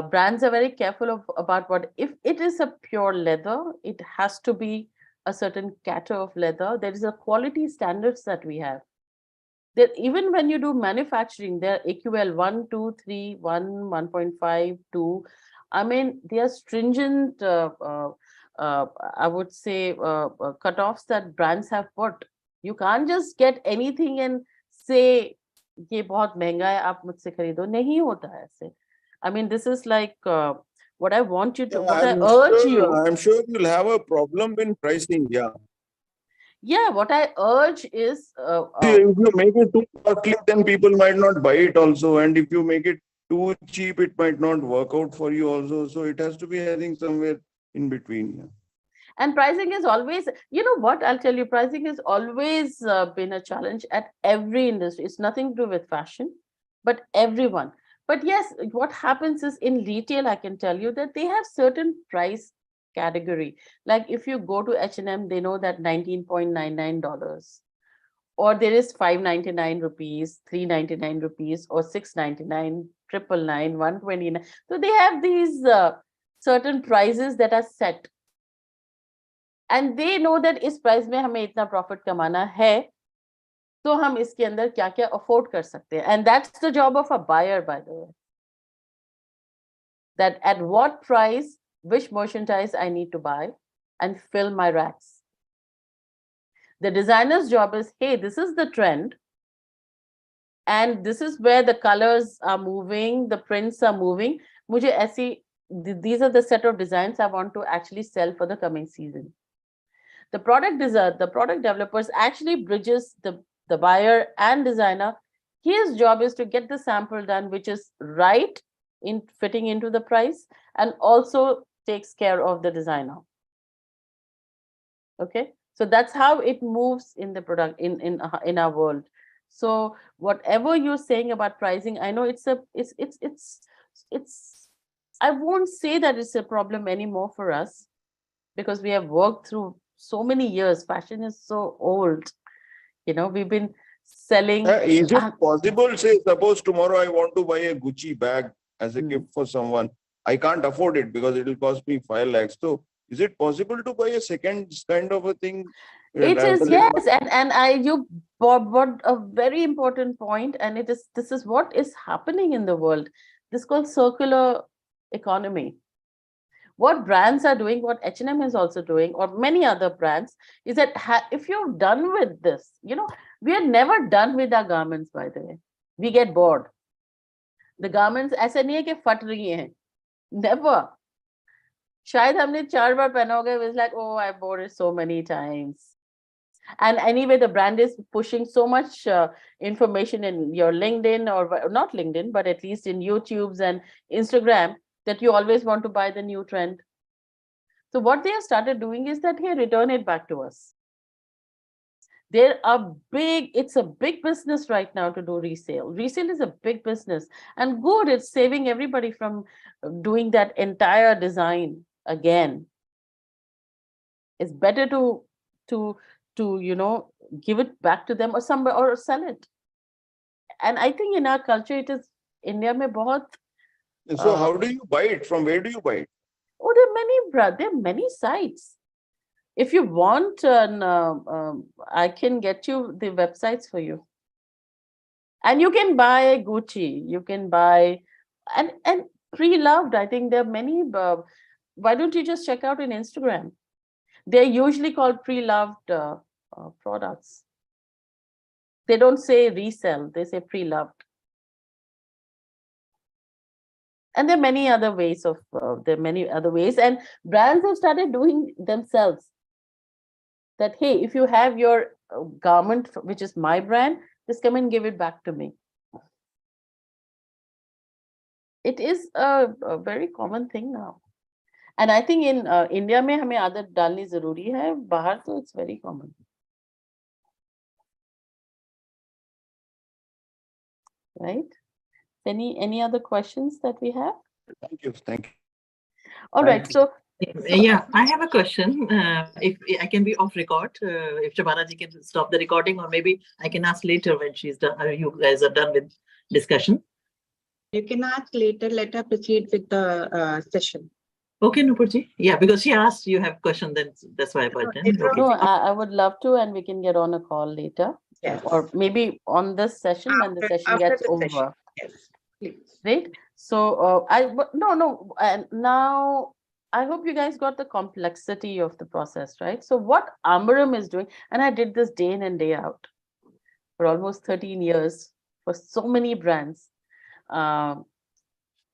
Brands are very careful about what, if it is a pure leather, it has to be a certain category of leather. There is a quality standards that we have. That even when you do manufacturing, there are AQL 1, 2, 3, 1, 1.5, 2. I mean, they are stringent I would say, cutoffs that brands have put. You can't just get anything and say, ये बहुत महंगा है, आप मुझसे खरीदो. नहीं होता है ऐसे. I mean, this is like what I want you to, what I urge you.
I'm sure you'll have a problem in pricing. Yeah.
Yeah, what I urge is.
If you make it too costly, then people might not buy it also. And if you make it too cheap, it might not work out for you also. So it has to be, I think, somewhere in between. Yeah.
And pricing is always, you know what, I'll tell you, pricing has always been a challenge at every industry. It's nothing to do with fashion, but everyone. But yes, what happens is in retail, I can tell you that they have certain price category. Like if you go to H&M, they know that $19.99. Or there is 599 rupees, 399 rupees, or 699, 999, 129. So they have these certain prices that are set. And they know that इस price में हमें इतना profit कमाना है, तो हम इसके अंदर क्या-क्या afford कर सकते हैं. And that's the job of a buyer, by the way. That at what price, which merchandise I need to buy and fill my racks. The designer's job is, hey, this is the trend. And this is where the colors are moving, the prints are moving. मुझे ऐसी, these are the set of designs I want to actually sell for the coming season. The product developers actually bridges the buyer and designer. His job is to get the sample done, which is right in fitting into the price, and also takes care of the designer. Okay, so that's how it moves in the product in our world. So whatever you're saying about pricing, I know it's I won't say that it's a problem anymore for us, because we have worked through so many years. Fashion is so old. You know, we've been selling.
Is it possible, say, suppose tomorrow I want to buy a Gucci bag as a gift for someone. I can't afford it because it will cost me 5 lakhs. So is it possible to buy a second kind of a thing?
It is, yes. And you brought a very important point, and this is what is happening in the world. This is called circular economy. What brands are doing, what H&M is also doing, or many other brands, is that if you're done with this, you know, we are never done with our garments, by the way. We get bored. The garments, ऐसा नहीं है कि फट रही हैं. Never. शायद हमने 4 बार पहना होगा. It was like, oh, I bought it so many times. And anyway, the brand is pushing so much information in your LinkedIn, or not LinkedIn, but at least in YouTube's and Instagram, that you always want to buy the new trend. So what they have started doing is that, hey, return it back to us. It's a big business right now to do resale. Resale is a big business, and good, it's saving everybody from doing that entire design again. It's better to you know, give it back to them or somewhere, or sell it. And I think in our culture, it is India mein bahut.
So how do you buy it? From where do you buy it?
Oh, there are many sites. If you want, I can get you the websites for you. And you can buy Gucci, you can buy, and pre-loved. I think there are many. Why don't you just check out in Instagram? They're usually called pre-loved products. They don't say resell, they say pre-loved. And there are many other ways and brands have started doing themselves. That, hey, if you have your garment, which is my brand, just come and give it back to me. It is a very common thing now. And I think in India, mein hame adat dalni zaruri hai. Bahar to it's very common. Right? Any other questions that we have?
Thank you.
All right. So
yeah, I have a question. If I can be off record, if Shabana ji can stop the recording, or maybe I can ask later when she's done, or you guys are done with discussion.
You can ask later. Let her proceed with the session.
Okay, Nupurji. Yeah, because she asked you have a question, then that's why I put it.
Okay. No, I would love to, and we can get on a call later.
Yes.
Or maybe on this session when the session gets over.
Session. Yes, please.
Right? So and now I hope you guys got the complexity of the process, right? So what Ambaram is doing, and I did this day in and day out for almost 13 years for so many brands. Um,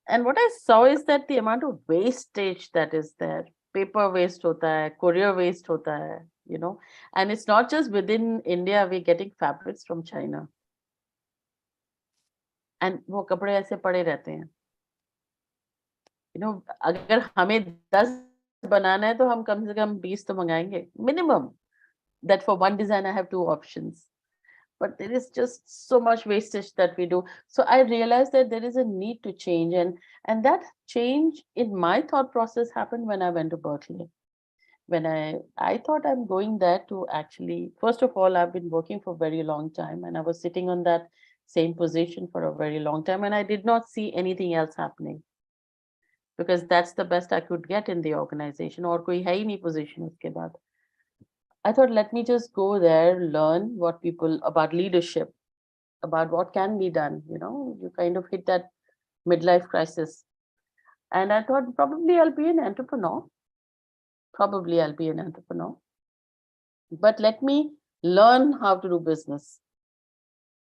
and what I saw is that the amount of wastage that is there, paper waste hota hai, courier waste hota hai, you know, and it's not just within India, we're getting fabrics from China. And वो कपड़े ऐसे पड़े रहते हैं. You know, अगर हमें 10 बनाना है तो हम कम से कम 20 तो मंगाएंगे minimum. That for one design I have 2 options. But there is just so much wastage that we do. So I realized that there is a need to change, and that change in my thought process happened when I went to Berkeley. When I thought I'm going there to actually, first of all, I've been working for a very long time, and I was sitting on that same position for a very long time, and I did not see anything else happening, because that's the best I could get in the organization. और कोई है ही नहीं position उसके बाद. I thought, let me just go there, learn what people about leadership, about what can be done. You know, you kind of hit that midlife crisis. And I thought, probably I'll be an entrepreneur. Probably I'll be an entrepreneur. But let me learn how to do business.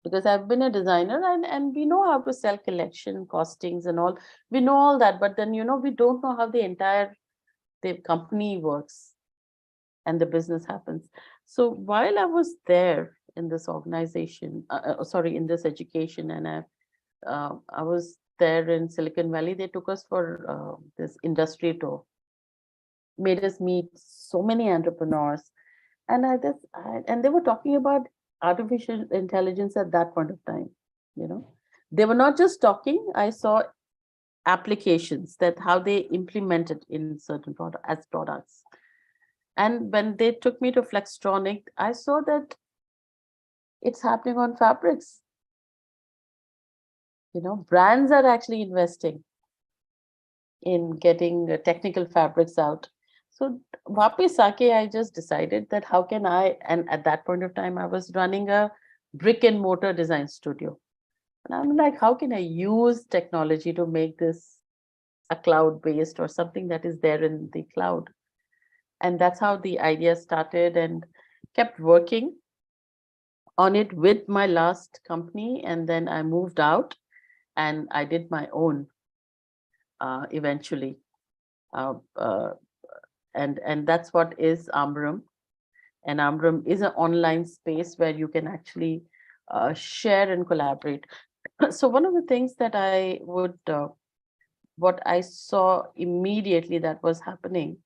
Because I've been a designer, and we know how to sell collection, costings and all. We know all that, but then, you know, we don't know how the company works and the business happens. So while I was there in this organization, in this education, and I was there in Silicon Valley, they took us for this industry tour, made us meet so many entrepreneurs, and and they were talking about artificial intelligence at that point of time. You know, they were not just talking. I saw applications, that how they implement it in certain products. And when they took me to Flextronic, I saw that it's happening on fabrics. You know, brands are actually investing in getting technical fabrics out. So vapis aake, I just decided that how can I, and at that point of time, I was running a brick and mortar design studio. And I'm like, how can I use technology to make this a cloud-based or something that is there in the cloud? And that's how the idea started, and kept working on it with my last company. And then I moved out and I did my own eventually. And that's what is Ambaram. And Ambaram is an online space where you can actually share and collaborate. So one of the things that I would, what I saw immediately that was happening,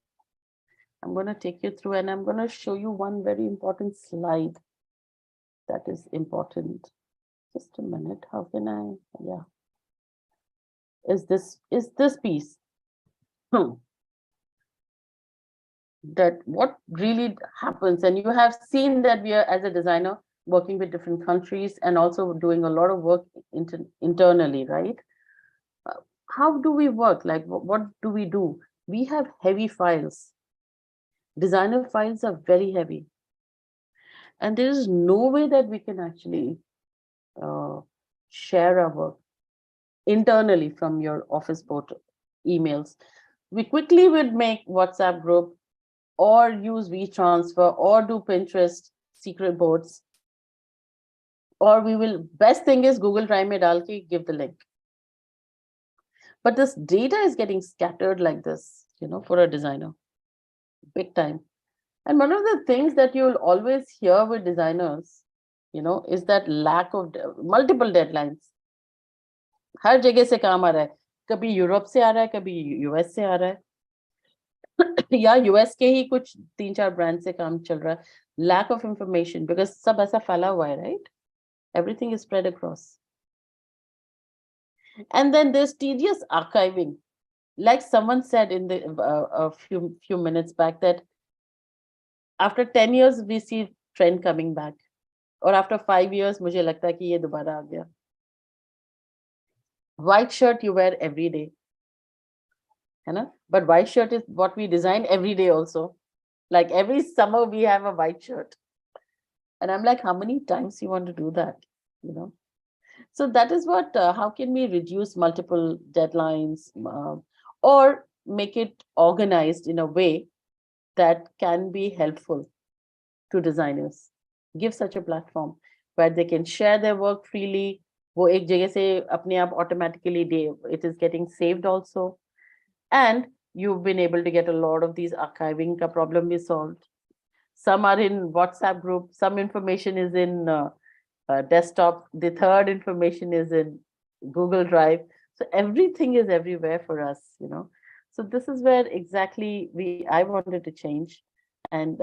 I'm going to take you through, and I'm going to show you one very important slide that is important. Just a minute. How can I? Yeah. Is this piece? That what really happens, and you have seen that we are, as a designer, working with different countries and also doing a lot of work internally, right? How do we work? Like, what do we do? We have heavy files. Designer files are very heavy. And there is no way that we can actually share our work internally from your office portal emails. We quickly would make WhatsApp group, or use WeTransfer, or do Pinterest secret boards. Or we will, best thing is Google Drive mein dal ke give the link. But this data is getting scattered like this, you know, for a designer, big time. And one of the things that you'll always hear with designers, you know, is that lack of multiple deadlines. हर जगह से काम आ रहा है, कभी Europe से आ रहा है, कभी यूएस से आ रहा है, या यूएस के ही कुछ 3-4 ब्रांड से काम चल रहा है. Lack of information, because सब ऐसा फैला हुआ है, right? Everything is spread across. And then there's tedious archiving. Like someone said in the a few minutes back, that after 10 years we see trend coming back, or after 5 years मुझे लगता है कि ये दोबारा आ गया. White shirt you wear every day, है ना? But white shirt is what we design every day also. Like every summer we have a white shirt, and I'm like, how many times you want to do that, you know? So that is what, how can we reduce multiple deadlines, or make it organized in a way that can be helpful to designers. Give such a platform where they can share their work freely. वो एक जगह से अपने आप automatically it is getting saved also. And you've been able to get a lot of these archiving ka problem is solved. Some are in WhatsApp group, some information is in desktop, the third information is in Google Drive. So everything is everywhere for us, you know. So this is where exactly I wanted to change. And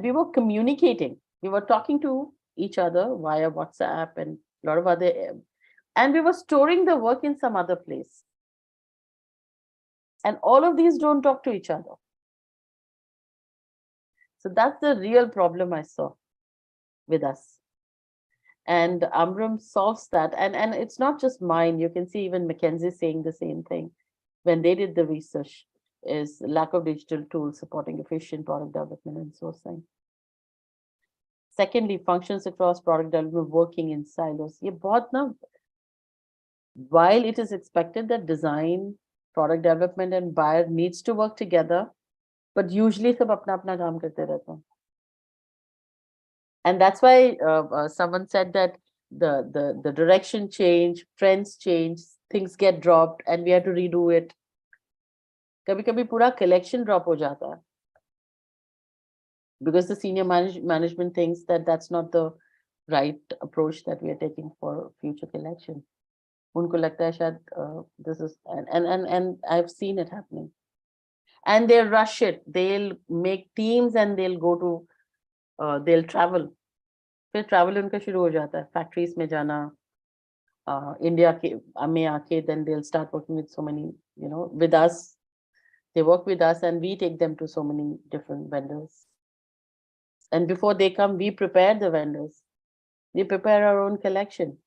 we were communicating. We were talking to each other via WhatsApp and a lot of other, and we were storing the work in some other place. And all of these don't talk to each other. So that's the real problem I saw with us. And Amram solves that. And it's not just mine. You can see even McKinsey saying the same thing when they did the research, is lack of digital tools supporting efficient product development and sourcing. Secondly, functions across product development working in silos. Ye bahut na, while it is expected that design, product development and buyer needs to work together, but usually sab apna kaam karte rehte hain. And that's why someone said that the direction change, trends change, things get dropped and we have to redo it. Kabhi pura collection drop ho jata hai. Because the senior management thinks that that's not the right approach that we are taking for future collection. Unko lagta hai shayad this is, and I've seen it happening. And they'll rush it. They'll make teams and they'll go to, they'll travel. फिर travel उनका शुरू हो जाता है, factories में जाना, India में आके, then they'll start working with so many, you know, with us. They work with us and we take them to so many different vendors. And before they come, we prepare the vendors. We prepare our own collection.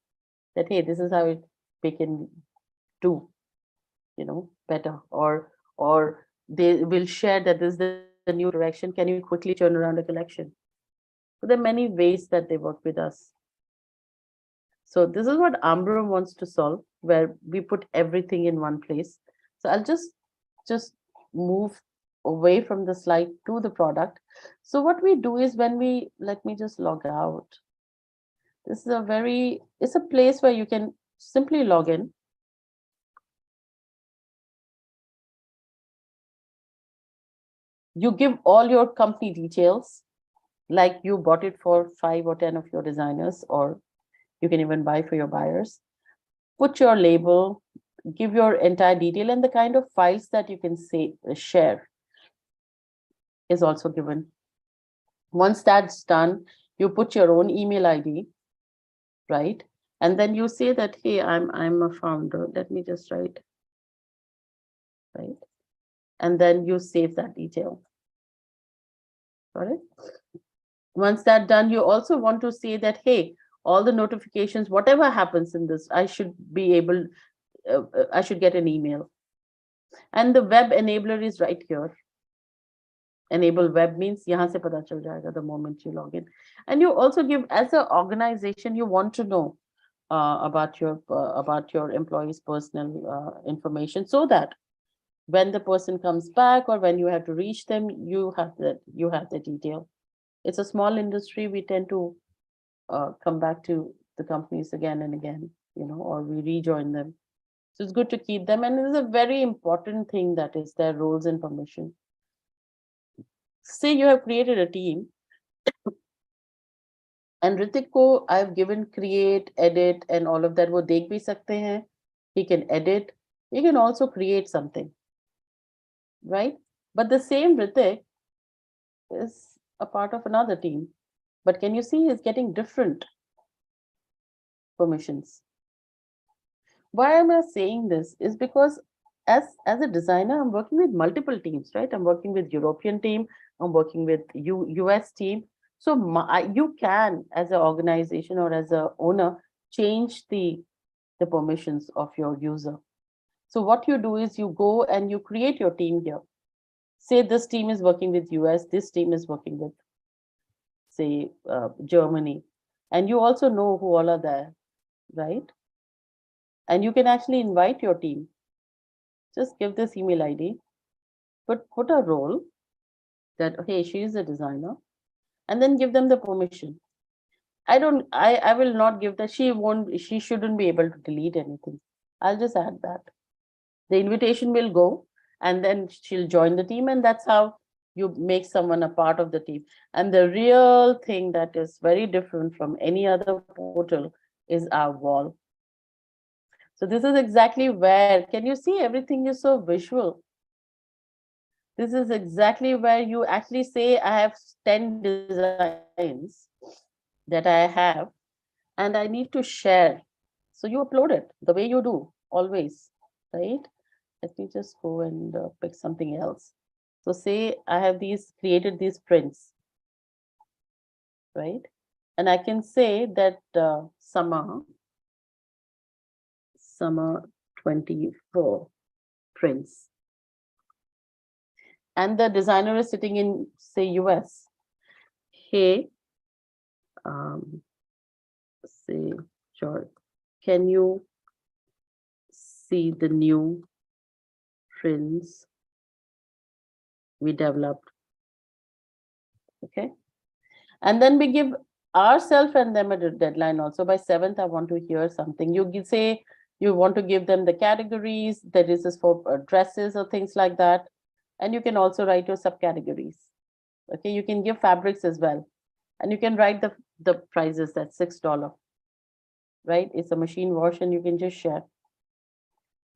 That, hey, this is how we can do, you know, better. Or they will share that this is the new direction. Can you quickly turn around a collection? So there are many ways that they work with us. So this is what Ambro wants to solve, where we put everything in one place. So I'll just move away from the slide to the product. So what we do is when we, let me just log out. This is it's a place where you can simply log in. You give all your company details, like you bought it for 5 or 10 of your designers, or you can even buy for your buyers. Put your label, give your entire detail, and the kind of files that you can share is also given. Once that's done, you put your own email ID, right? And then you say that, hey, I'm a founder. Let me just write, right? And then you save that detail. Got it? Once that's done, you also want to say that, hey, all the notifications, whatever happens in this, I should be able, I should get an email. And the web enabler is right here. Enable web means yahan se pata chal jayega the moment you log in. And you also give, as an organization, you want to know about your employees' personal information, so that when the person comes back or when you have to reach them, you have the detail. It's a small industry. We tend to come back to the companies again and again, you know, or we rejoin them. So it's good to keep them. And it is a very important thing, that is their roles and permission. Say you have created a team, and Ritik ko I've given create, edit, and all of that. Wo dekh bhi sakte hain. He can edit. He can also create something, right? But the same Ritik is a part of another team. But can you see he's getting different permissions? Why am I saying this is because as a designer, I'm working with multiple teams, right? I'm working with European team, I'm working with US team. So you can, as an organization or as a owner, change the permissions of your user. So what you do is you go and you create your team here. Say this team is working with US, this team is working with, say, Germany. And you also know who all are there, right? And you can actually invite your team. Just give this email ID, put a role that, hey, she is a designer, and then give them the permission. I will not give that. She shouldn't be able to delete anything. I'll just add that. The invitation will go, and then she'll join the team, and that's how you make someone a part of the team. And the real thing that is very different from any other portal is our wall. So this is exactly where, can you see everything is so visual? This is exactly where you actually say, I have 10 designs that I have, and I need to share. So you upload it the way you do always, right? Let me just go and pick something else. So say I have created these prints, right? And I can say that summer 24 prints. And the designer is sitting in, say, US. Hey, say, George, can you see the new prints we developed? Okay. And then we give ourselves and them a deadline also. By 7th, I want to hear something. You say you want to give them the categories, that this is for dresses or things like that. And you can also write your subcategories. Okay, you can give fabrics as well. And you can write the prices, that's $6, right? It's a machine wash, and you can just share.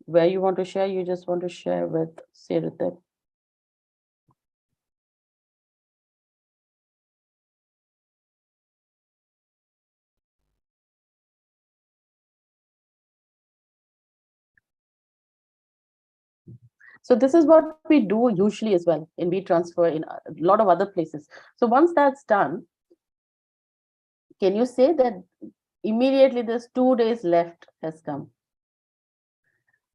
Where you want to share, you just want to share with Sirite. So this is what we do usually as well in WeTransfer, in a lot of other places. So once that's done, can you say that immediately there's 2 days left has come?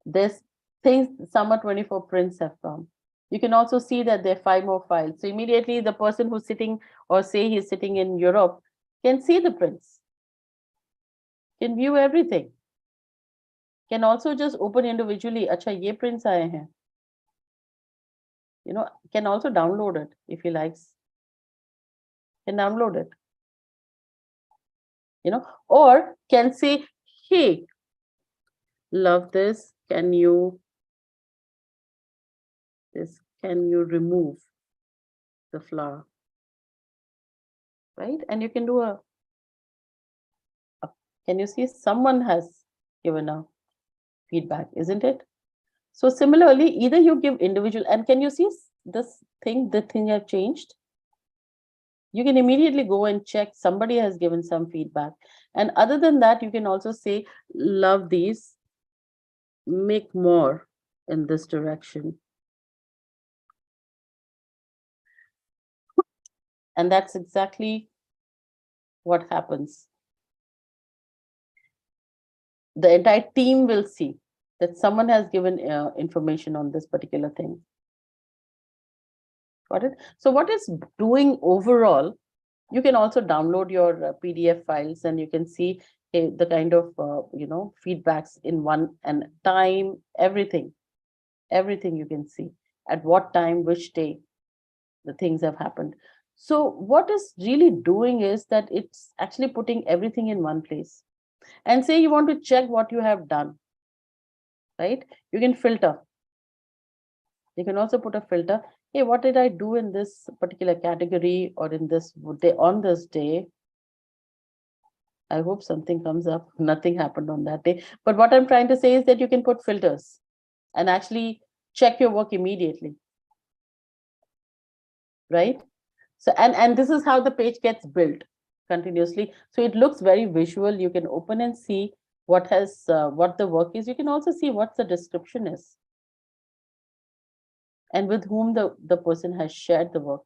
There's things, summer 24 prints have come. You can also see that there are 5 more files. So immediately the person who's sitting, or say he's sitting in Europe, can see the prints, can view everything, can also just open individually. Acha, ye prints aaye hain. You know, can also download it if he likes. Can download it. You know, or can say, hey, love this. Can you remove the flower? Right? And you can do can you see someone has given a feedback, isn't it? So similarly, either you give individual, and can you see this thing, the thing have changed? You can immediately go and check somebody has given some feedback. And other than that, you can also say, love these, make more in this direction. And that's exactly what happens. The entire team will see that someone has given information on this particular thing. Got it? So what it's doing overall, you can also download your PDF files, and you can see the kind of feedbacks in one, and time, everything you can see at what time, which day the things have happened. So what is really doing is that it's actually putting everything in one place. And say you want to check what you have done, right? You can filter. You can also put a filter. Hey, what did I do in this particular category, or in this day, on this day? I hope something comes up. Nothing happened on that day. But what I'm trying to say is that you can put filters and actually check your work immediately. Right? So, and this is how the page gets built continuously. So it looks very visual. You can open and see what the work is. You can also see what the description is, and with whom the person has shared the work.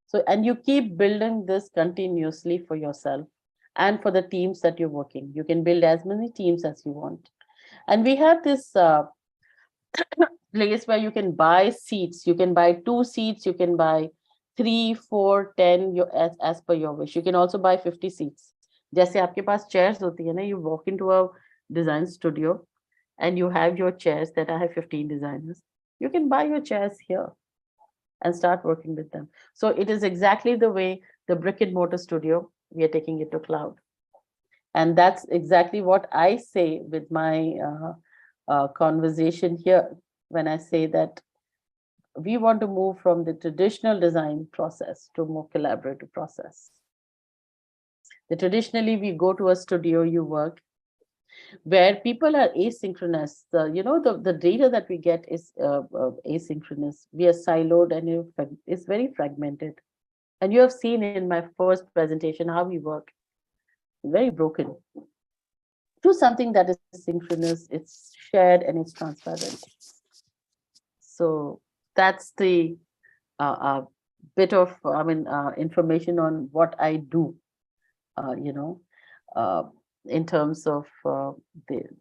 So, and you keep building this continuously for yourself and for the teams that you're working. You can build as many teams as you want. And we have this place where you can buy seats. You can buy 2 seats. You can buy 3, 4, 10, as per your wish. You can also buy 50 seats. जैसे आपके पास chairs होती है ना, you walk into a design studio, and you have your chairs that I have 15 designers, you can buy your chairs here and start working with them. So it is exactly the way the brick and mortar studio, we are taking it to cloud. And that's exactly what I say with my conversation here when I say that we want to move from the traditional design process to more collaborative process. Traditionally, we go to a studio, you work, where people are asynchronous. The data that we get is asynchronous. We are siloed and it's very fragmented. And you have seen in my first presentation how we work. Very broken. Do something that is synchronous, it's shared, and it's transparent. So that's the bit of, information on what I do, in terms of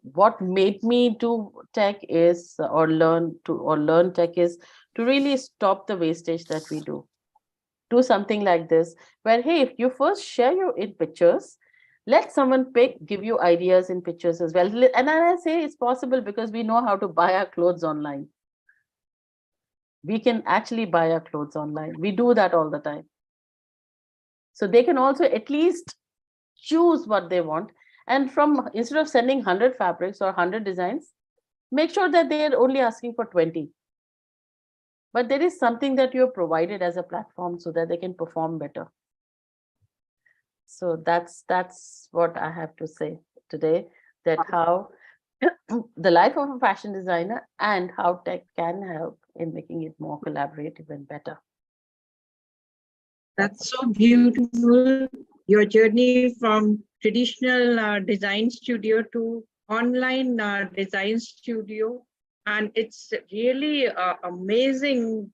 what made me do tech is, or learn tech is to really stop the wastage that we do. Do something like this, where, hey, if you first share your in pictures, let someone give you ideas in pictures as well. And I say it's possible because we know how to buy our clothes online. We can actually buy our clothes online. We do that all the time. So they can also at least choose what they want. And instead of sending 100 fabrics or 100 designs, make sure that they are only asking for 20. But there is something that you have provided as a platform so that they can perform better. So that's what I have to say today, that how the life of a fashion designer and how tech can help in making it more collaborative and better.
That's so beautiful. Your journey from traditional design studio to online design studio. And it's really amazing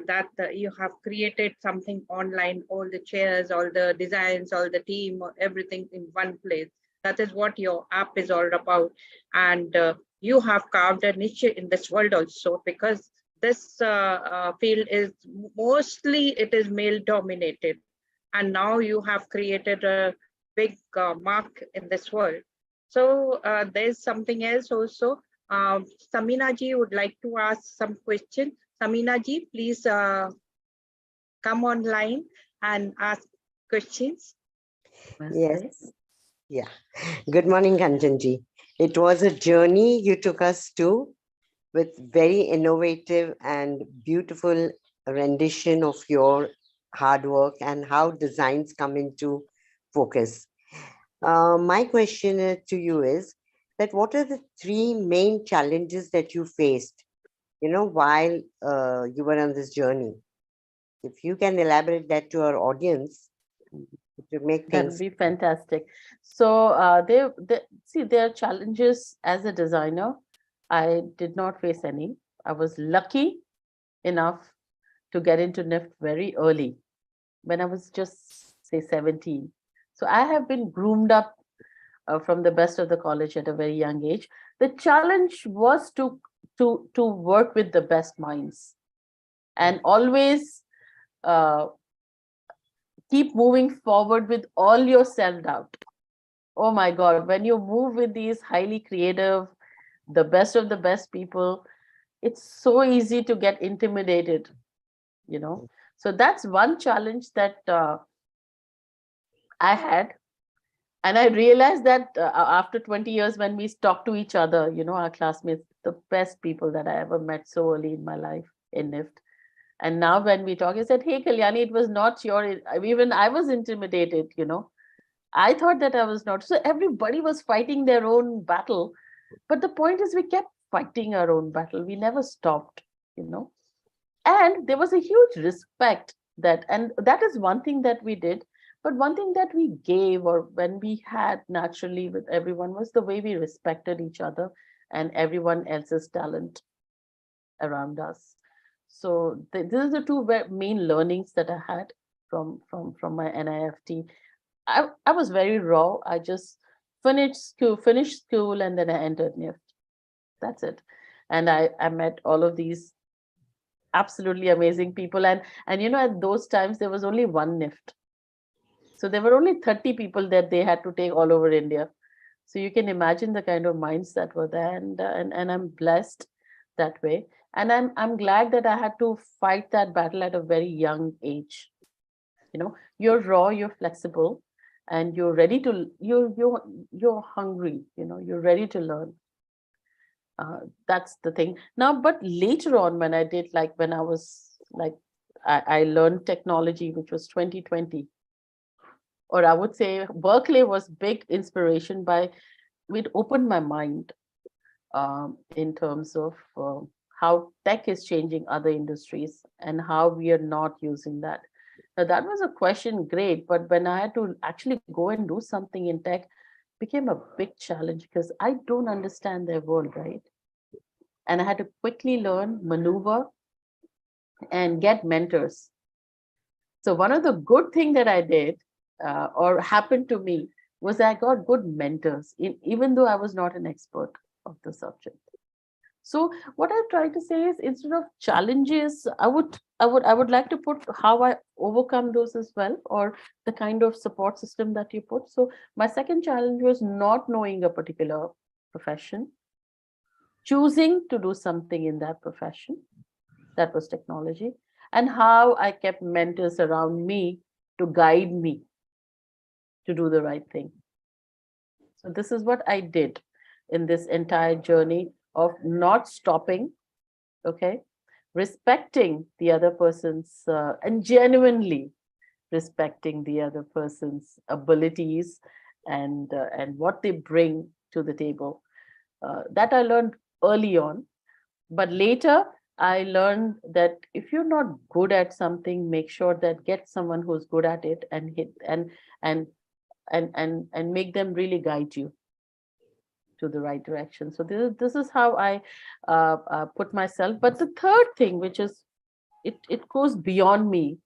that you have created something online, all the chairs, all the designs, all the team, everything in one place. That is what your app is all about. And you have carved a niche in this world also, because this field is mostly, it is male dominated. And now you have created a big mark in this world. So there's something else also. Samina ji would like to ask some question. Samina ji, please come online and ask questions.
Yes. Yeah. Good morning, Kanchanji. It was a journey you took us to, with very innovative and beautiful rendition of your hard work and how designs come into focus. My question to you is that what are the 3 main challenges that you faced, while you were on this journey? If you can elaborate that to our audience, it would make
That
things.
would be fantastic. So there are challenges as a designer. I did not face any. I was lucky enough to get into NIFT very early, when I was just, say, 17. So I have been groomed up from the best of the college at a very young age. The challenge was to work with the best minds and always keep moving forward with all your self-doubt. Oh my God, when you move with these highly creative, the best of the best people, it's so easy to get intimidated, So that's one challenge that I had. And I realized that after 20 years, when we talk to each other, our classmates, the best people that I ever met so early in my life in NIFT. And now when we talk, I said, hey, Kalyani, it was not even I was intimidated, I thought that I was not. So everybody was fighting their own battle. But the point is, we kept fighting our own battle. We never stopped, And there was a huge respect and that is one thing that we did. But one thing that we gave, or when we had naturally with everyone, was the way we respected each other and everyone else's talent around us. So these are the 2 main learnings that I had from my NIFT. I was very raw. I just finished school, and then I entered NIFT. That's it. And I met all of these absolutely amazing people. And at those times, there was only one NIFT. So there were only 30 people that they had to take all over India. So you can imagine the kind of minds that were there, and I'm blessed that way. And I'm glad that I had to fight that battle at a very young age. You're raw, you're flexible, and you're ready to you're hungry. You're ready to learn. That's the thing. Now, but later on, when I did, like when I was like, I learned technology, which was 2020. Or I would say Berkeley was big inspiration it opened my mind in terms of how tech is changing other industries and how we are not using that. Now that was a question, great, but when I had to actually go and do something in tech, became a big challenge because I don't understand their world, right? And I had to quickly learn, maneuver, and get mentors. So one of the good thing that I did or happened to me was I got good mentors, even though I was not an expert of the subject. So what I try to say is, instead of challenges, I would like to put how I overcome those as well, or the kind of support system that you put. So my second challenge was not knowing a particular profession, choosing to do something in that profession, that was technology, and how I kept mentors around me to guide me to do the right thing. So this is what I did in this entire journey of not stopping, okay, respecting the other person's and genuinely respecting the other person's abilities and what they bring to the table. That I learned early on, but later I learned that if you're not good at something, make sure that get someone who's good at it and hit and make them really guide you to the right direction. So this is how I put myself. But the third thing, which is it goes beyond me,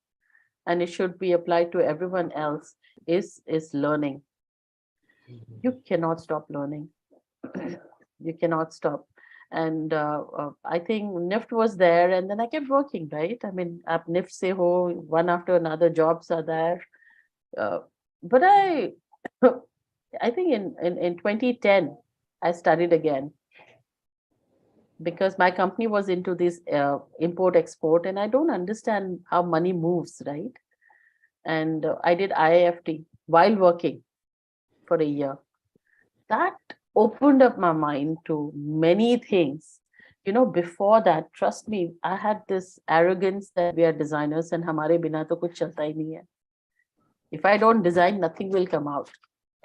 and it should be applied to everyone else, is learning. You cannot stop learning. You cannot stop. And I think NIFT was there, and then I kept working, right? I mean, at NIFT se ho, one after another jobs are there. But I think in 2010, I studied again, because my company was into this import export, and I don't understand how money moves, right? And I did IIFT while working for a year. That opened up my mind to many things. Before that, trust me, I had this arrogance that we are designers and hamare bina to kuch chalta hi nahi hai. If I don't design, nothing will come out.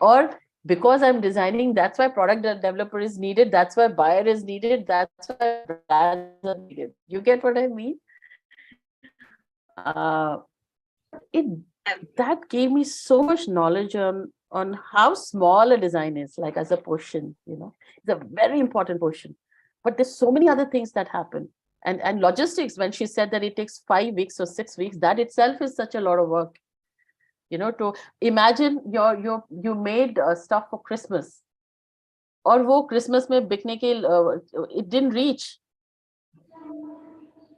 Or because I'm designing, that's why product developer is needed, that's why buyer is needed, that's why brands are needed. You get what I mean? That gave me so much knowledge on how small a design is, like as a portion, it's a very important portion. But there's so many other things that happen. And logistics, when she said that it takes 5 weeks or 6 weeks, that itself is such a lot of work. To imagine you made stuff for Christmas, or wo Christmas mein bikne ke, it didn't reach.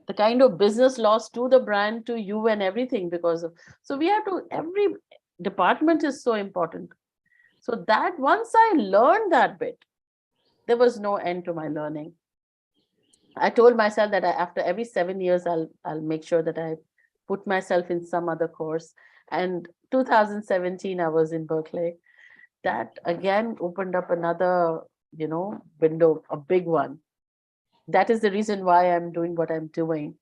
The kind of business loss to the brand, to you, and everything because of. So we have to, every department is so important. So that once I learned that bit, there was no end to my learning. I told myself that after every 7 years, I'll make sure that I put myself in some other course. And 2017, I was in Berkeley. That again opened up another, window, a big one. That is the reason why I'm doing what I'm doing.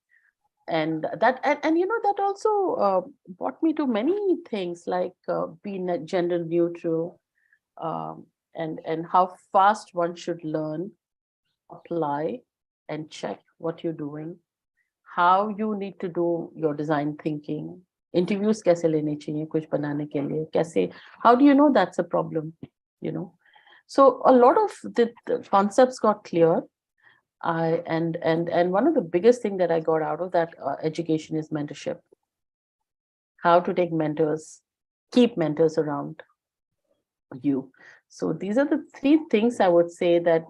And that also brought me to many things, like being gender neutral, and how fast one should learn, apply, and check what you're doing, how you need to do your design thinking. Interviews kaise lene chahiye kuch banane ke liye, kaise, how do you know that's a problem? So a lot of the concepts got clear. And one of the biggest thing that I got out of that education is mentorship. How to take mentors, keep mentors around you. So these are the 3 things I would say, that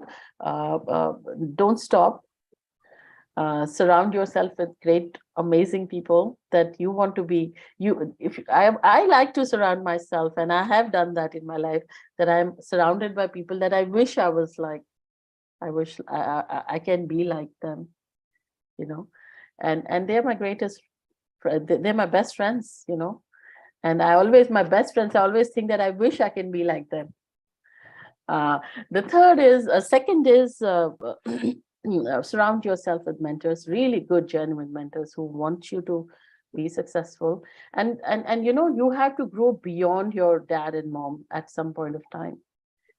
don't stop, Surround yourself with great, amazing people that you want to be. I like to surround myself, and I have done that in my life, that I'm surrounded by people that I wish I was like. I wish I can be like them, and they're my greatest, they're my best friends, and my best friends, I always think that I wish I can be like them. Second is surround yourself with mentors, really good, genuine mentors who want you to be successful. And you have to grow beyond your dad and mom at some point of time.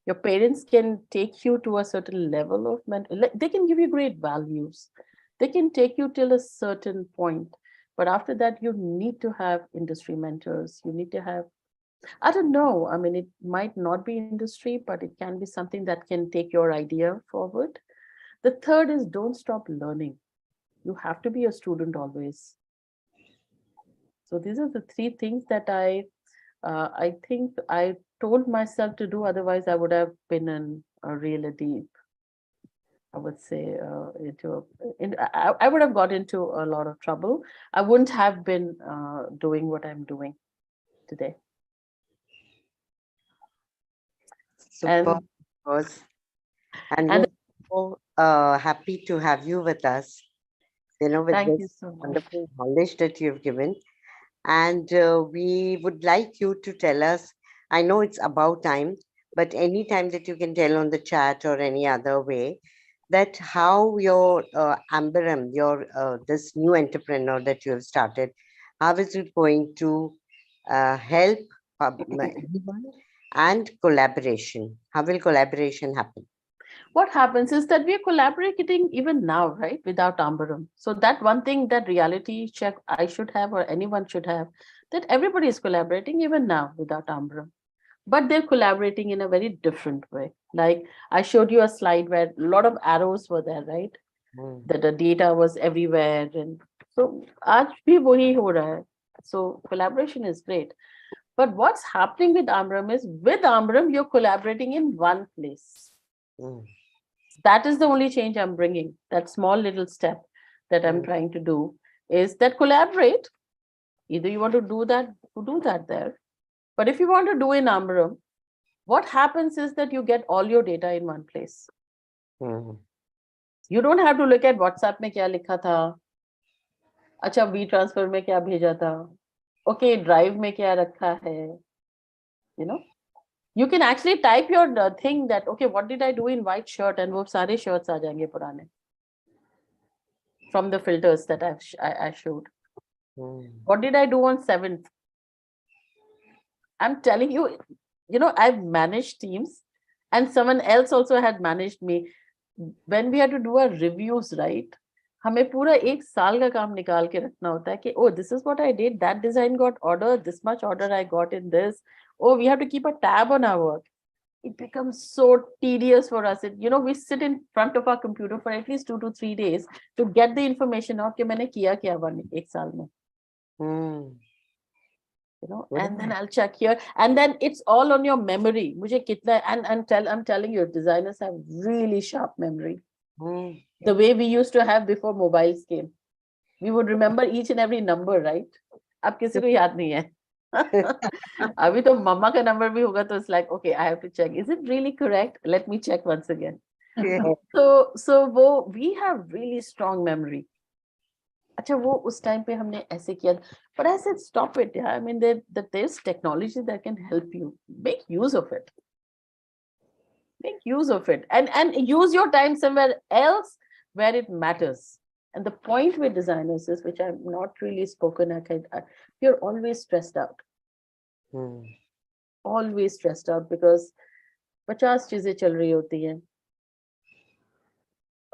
Your parents can take you to a certain level of they can give you great values. They can take you till a certain point. But after that, you need to have industry mentors. You need to have, I don't know. I mean, it might not be industry, but it can be something that can take your idea forward. The third is don't stop learning. You have to be a student always. So these are the three things that I think I told myself to do. Otherwise, I would have been in a really deep, I would say, I would have got into a lot of trouble. I wouldn't have been doing what I'm doing today.
Super, and we're so happy to have you with us. With
thank
this
you so much.
wonderful knowledge that you've given. And we would like you to tell us, I know it's about time, but any time that you can tell on the chat or any other way, that how your Amberam, your this new entrepreneur that you have started, how is it going to help everyone, and collaboration? How will collaboration happen?
What happens is that we're collaborating even now, right, without Ambaram. So that one thing, that reality check I should have, or anyone should have, that everybody is collaborating even now without Ambaram. But they're collaborating in a very different way. Like I showed you a slide where a lot of arrows were there, right? That the data was everywhere. And so aaj bhi wahi ho raha hai. So collaboration is great. But what's happening with Ambaram is, with Ambaram, you're collaborating in one place. That is the only change I'm bringing. That small little step that I'm trying to do is that collaborate. Either you want to do that there. But if you want to do in Ambaram, what happens is that you get all your data in one place. You don't have to look at WhatsApp में क्या लिखा था, अच्छा WeTransfer में क्या भेजा था, okay Drive में क्या रखा है, you can actually type your thing that, okay, what did I do in white shirt, and वो सारे shirts आ जाएंगे पुराने from the filters that I showed. What did I do on 7th? I'm telling you, I've managed teams, and someone else also had managed me. When we had to do our reviews, right? हमें पूरा एक साल का काम निकाल के रखना होता है कि, oh, this is what I did, that design got ordered, this much order I got in this. Oh, we have to keep a tab on our work. It becomes so tedious for us. We sit in front of our computer for at least 2 to 3 days to get the information out कि मैंने किया क्या एक साल में. And then I'll check here, and then it's all on your memory. मुझे कितना, I'm telling you, designers have really sharp memory. The way we used to have before mobiles came. We would remember each and every number, right? अब किसी को याद नहीं है. अभी तो मम्मा का नंबर भी होगा तो it's like, okay, I have to check. Is it really correct? Let me check once again. So we have really strong memory. अच्छा वो उस टाइम पे हमने ऐसे किया, but I said stop it. Yeah, I mean there's technology that can help you. Make use of it. Make use of it, and use your time somewhere else where it matters. And the point with designers is, which I've not really spoken, you're always stressed out. Always stressed out because 50 चीजें चल रही होती हैं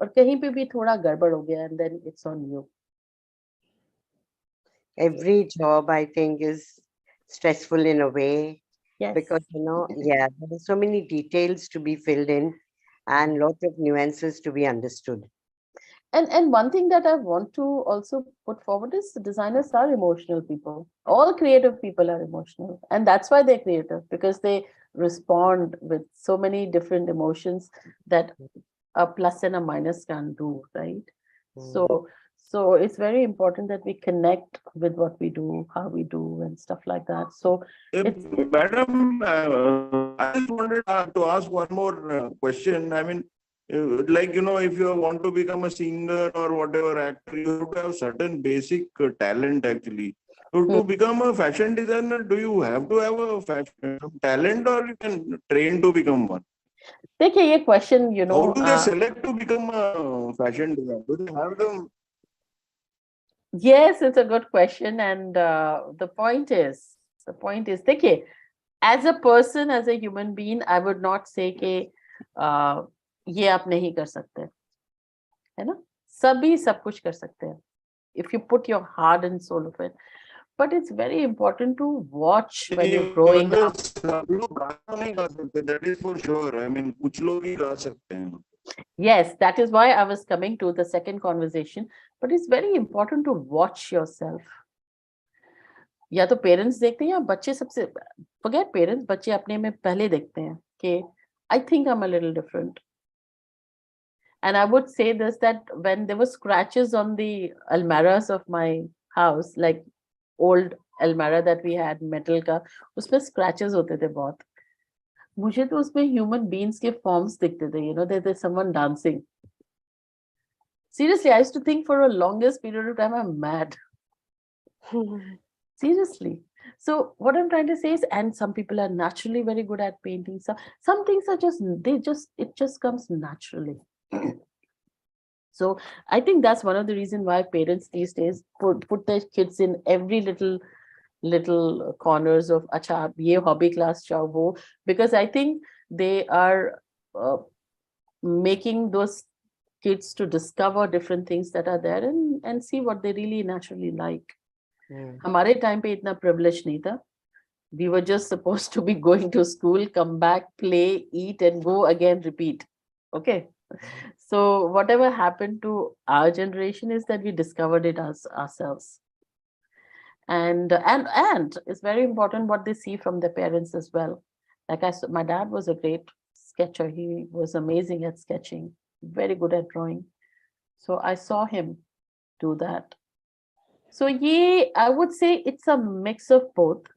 और कहीं पे भी थोड़ा गड़बड़ हो गया, and then it's on you.
Every job, I think, is stressful in a way.
Yes.
Because, there are so many details to be filled in and lots of nuances to be understood.
And one thing that I want to also put forward is designers are emotional people. All creative people are emotional. And that's why they're creative, because they respond with so many different emotions that a plus and a minus can do, right? So it's very important that we connect with what we do, how we do, and stuff like that. So
Madam, I just wanted to ask one more question. I mean, like, if you want to become a singer or whatever actor, you have to have certain basic talent actually. So to become a fashion designer, do you have to have a fashion talent or you can train to become one?
देखिए ये question,
How do they select to become a fashion designer? Do they have them?
Yes, it's a good question, and the point is, देखिए, as a person, as a human being, I would not say कि ये आप नहीं कर सकते, है ना? सभी सब कुछ कर सकते हैं, if you put your heart and soul of it. But it's very important to watch when you're growing up.
That is for sure. I mean, कुछ लोग ही गा सकते हैं.
Yes, that is why I was coming to the second conversation. But it's very important to watch yourself. या तो parents देखते हैं या बच्चे सबसे forget parents, बच्चे अपने में पहले देखते हैं कि I think I'm a little different. And I would say this, that when there were scratches on the almirahs of my house, like old almirah that we had, metal का, उसमें scratches होते थे बहुत. मुझे तो उसमें human beings के forms दिखते थे, there's someone dancing. Seriously, I used to think for a longest period of time, I'm mad. Seriously. So what I'm trying to say is, and some people are naturally very good at painting. Some things are it just comes naturally. So I think that's one of the reasons why parents these days put their kids in every little corners of acha ye hobby class chao wo, because I think they are making those kids to discover different things that are there and see what they really naturally like. हमारे time पे इतना privilege नहीं था. We were just supposed to be going to school, come back, play, eat, and go again, repeat. Okay. So whatever happened to our generation is that we discovered it ourselves. And it's very important what they see from their parents as well. Like my dad was a great sketcher. He was amazing at sketching, very good at drawing. So I saw him do that. So I would say it's a mix of both.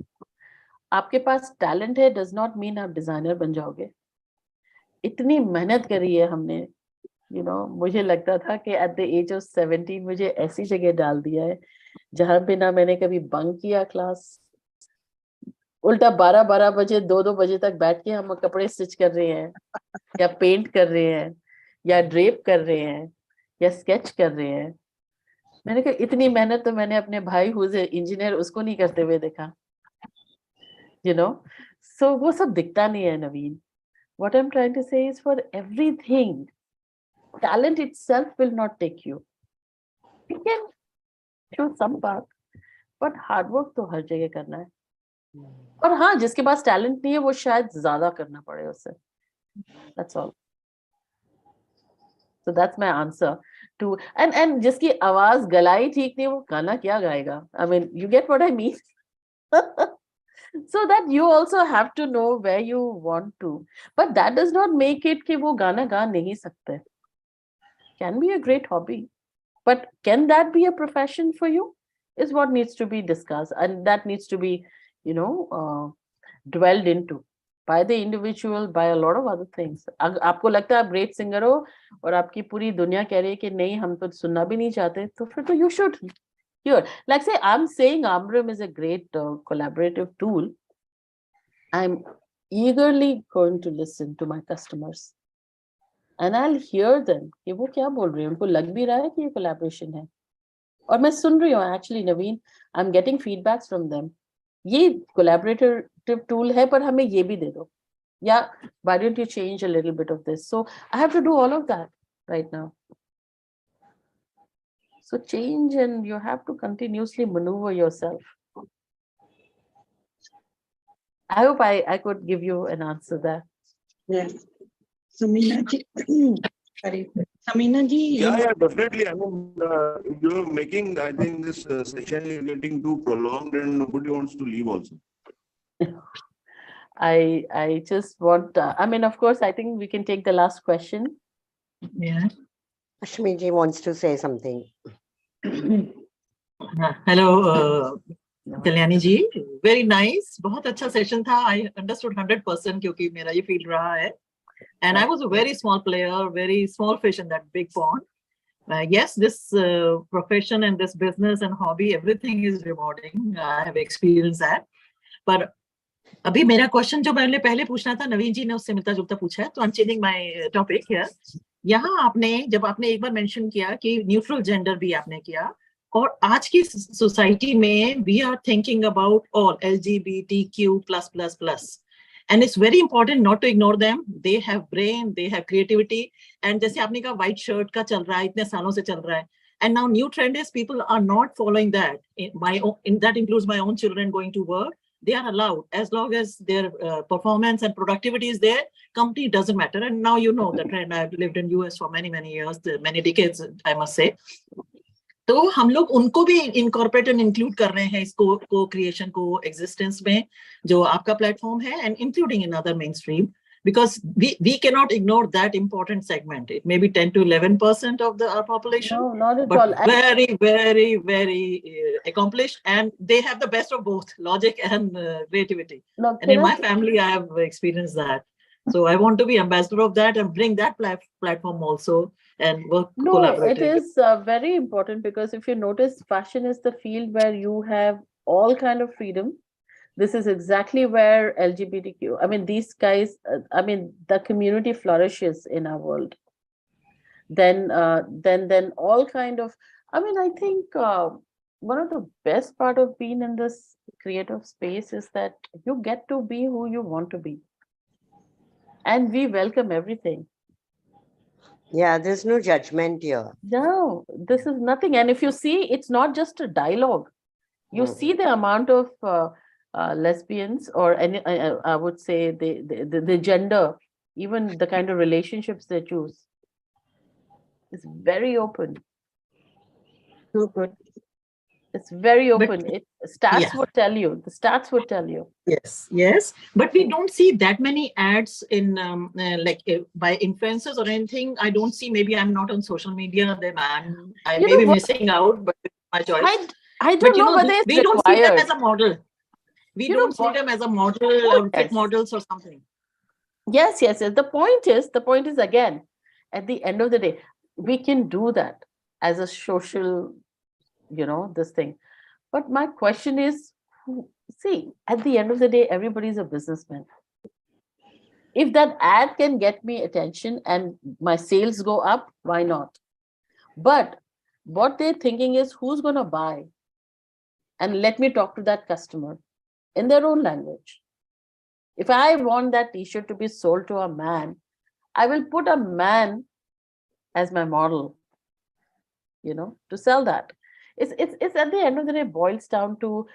आपके पास talent है does not mean आप designer बन जाओगे. इतनी मेहनत करी है हमने, मुझे लगता था कि at the age of 17 मुझे ऐसी जगह डाल दिया है जहां पे ना मैंने कभी बंक किया क्लास, उल्टा 12 बजे 2 बजे तक बैठ के हम कपड़े स्टिच कर रहे हैं या पेंट कर रहे हैं या ड्रेप कर रहे हैं या स्केच कर रहे हैं. मैंने कहा इतनी मेहनत तो मैंने अपने भाई हुए इंजीनियर उसको नहीं करते हुए देखा. So वो सब दिखता नहीं है नवीन. What I'm trying to say is, for everything, talent itself will not take you. You can show some path, but hard work तो हर जगह करना है. और हाँ, जिसके पास talent नहीं है वो शायद ज्यादा करना पड़े उसे. That's all. So that's my answer to, and जिसकी आवाज गलाई ठीक नहीं वो गाना क्या गाएगा? I mean, you get what I mean? So that you also have to know where you want to, but that does not make it कि वो गाना गा नहीं सकते. Can be a great hobby, but can that be a profession for you? Is what needs to be discussed, and that needs to be, dwelled into by the individual, by a lot of other things. आपको लगता है आप great singer हो और आपकी पूरी दुनिया कह रही है कि नहीं हम तो सुनना भी नहीं चाहते, तो फिर तो you should. Here, like say, I'm saying Amram is a great collaborative tool. I'm eagerly going to listen to my customers, and I'll hear them. कि वो क्या बोल रहे हैं, उनको लग भी रहा है कि ये collaboration है, और मैं सुन रही हूँ. Actually, Naveen, I'm getting feedbacks from them. ये collaborative tool है, पर हमें ये भी दे दो. Yeah, why don't you change a little bit of this? So I have to do all of that right now. So change, and you have to continuously maneuver yourself. I hope I could give you an answer there.
Yes. Samina ji, sorry. Samina ji.
Yeah, definitely. I mean, you're making, I think this session is getting too prolonged and nobody wants to leave also.
I just want, I mean, of course, I think we can take the last question.
Yeah.
Ashmiji wants to say something.
Hello, Kalyani ji. Very nice. बहुत अच्छा session था. I understood 100% क्योंकि मेरा ये feel रहा है. And I was a very small player, very small fish in that big pond. Yes, this profession and this business and hobby, everything is rewarding. I have experienced that. पर अभी मेरा question जो मैंने पहले पूछना था, नवीन जी ने उससे मिलता जुलता पूछा है, तो I am changing my topic here. यहाँ आपने जब आपने एक बार मेंशन किया कि न्यूट्रल जेंडर भी आपने किया, और आज की सोसाइटी में we are thinking about all LGBTQ+++, and it's very important not to ignore them. They have brain, they have creativity, and जैसे आपने कहा white shirt का चल रहा है, इतने सालों से चल रहा है, and now new trend is people are not following that. That includes my own children going to work. They are allowed as long as their performance and productivity is there. Company doesn't matter. And now you know the trend. I've lived in US for many years, many decades, I must say. तो हम लोग उनको भी incorporate and include कर रहे हैं इसको co-creation, co-existence में जो आपका platform है, and including in other mainstream, because we cannot ignore that important segment. It may be 10 to 11% of our population.
No, not at
but
all.
very accomplished, and they have the best of both logic and creativity.
No,
and in my family, I have experienced that. So I want to be ambassador of that and bring that platform also and work collaboratively.
It is very important, because if you notice, fashion is the field where you have all kind of freedom. This is exactly where LGBTQ, I mean, these guys, the community flourishes in our world. Then all kind of, I think one of the best part of being in this creative space is that you get to be who you want to be. And we welcome everything.
Yeah, there's no judgment here.
No, this is nothing. And if you see, it's not just a dialogue. You see the amount of lesbians, or any, I would say the gender, even the kind of relationships they choose. It's very open.
So good.
It's very open. Stats would tell you. The stats would tell you.
Yes. But we don't see that many ads in by influencers or anything. I don't see. Maybe I'm not on social media. Then I may be missing out, but it's my choice.
I don't know whether it's
we don't see them as a model. We don't see them as a model, fit models or something.
Yes. The point is again, at the end of the day, we can do that as a social, this thing. But my question is, see, at the end of the day, everybody's a businessman. If that ad can get me attention and my sales go up, why not? But what they're thinking is, who's going to buy? And let me talk to that customer in their own language. If I want that t-shirt to be sold to a man, I will put a man as my model, to sell that. It's at the end of the day boils down to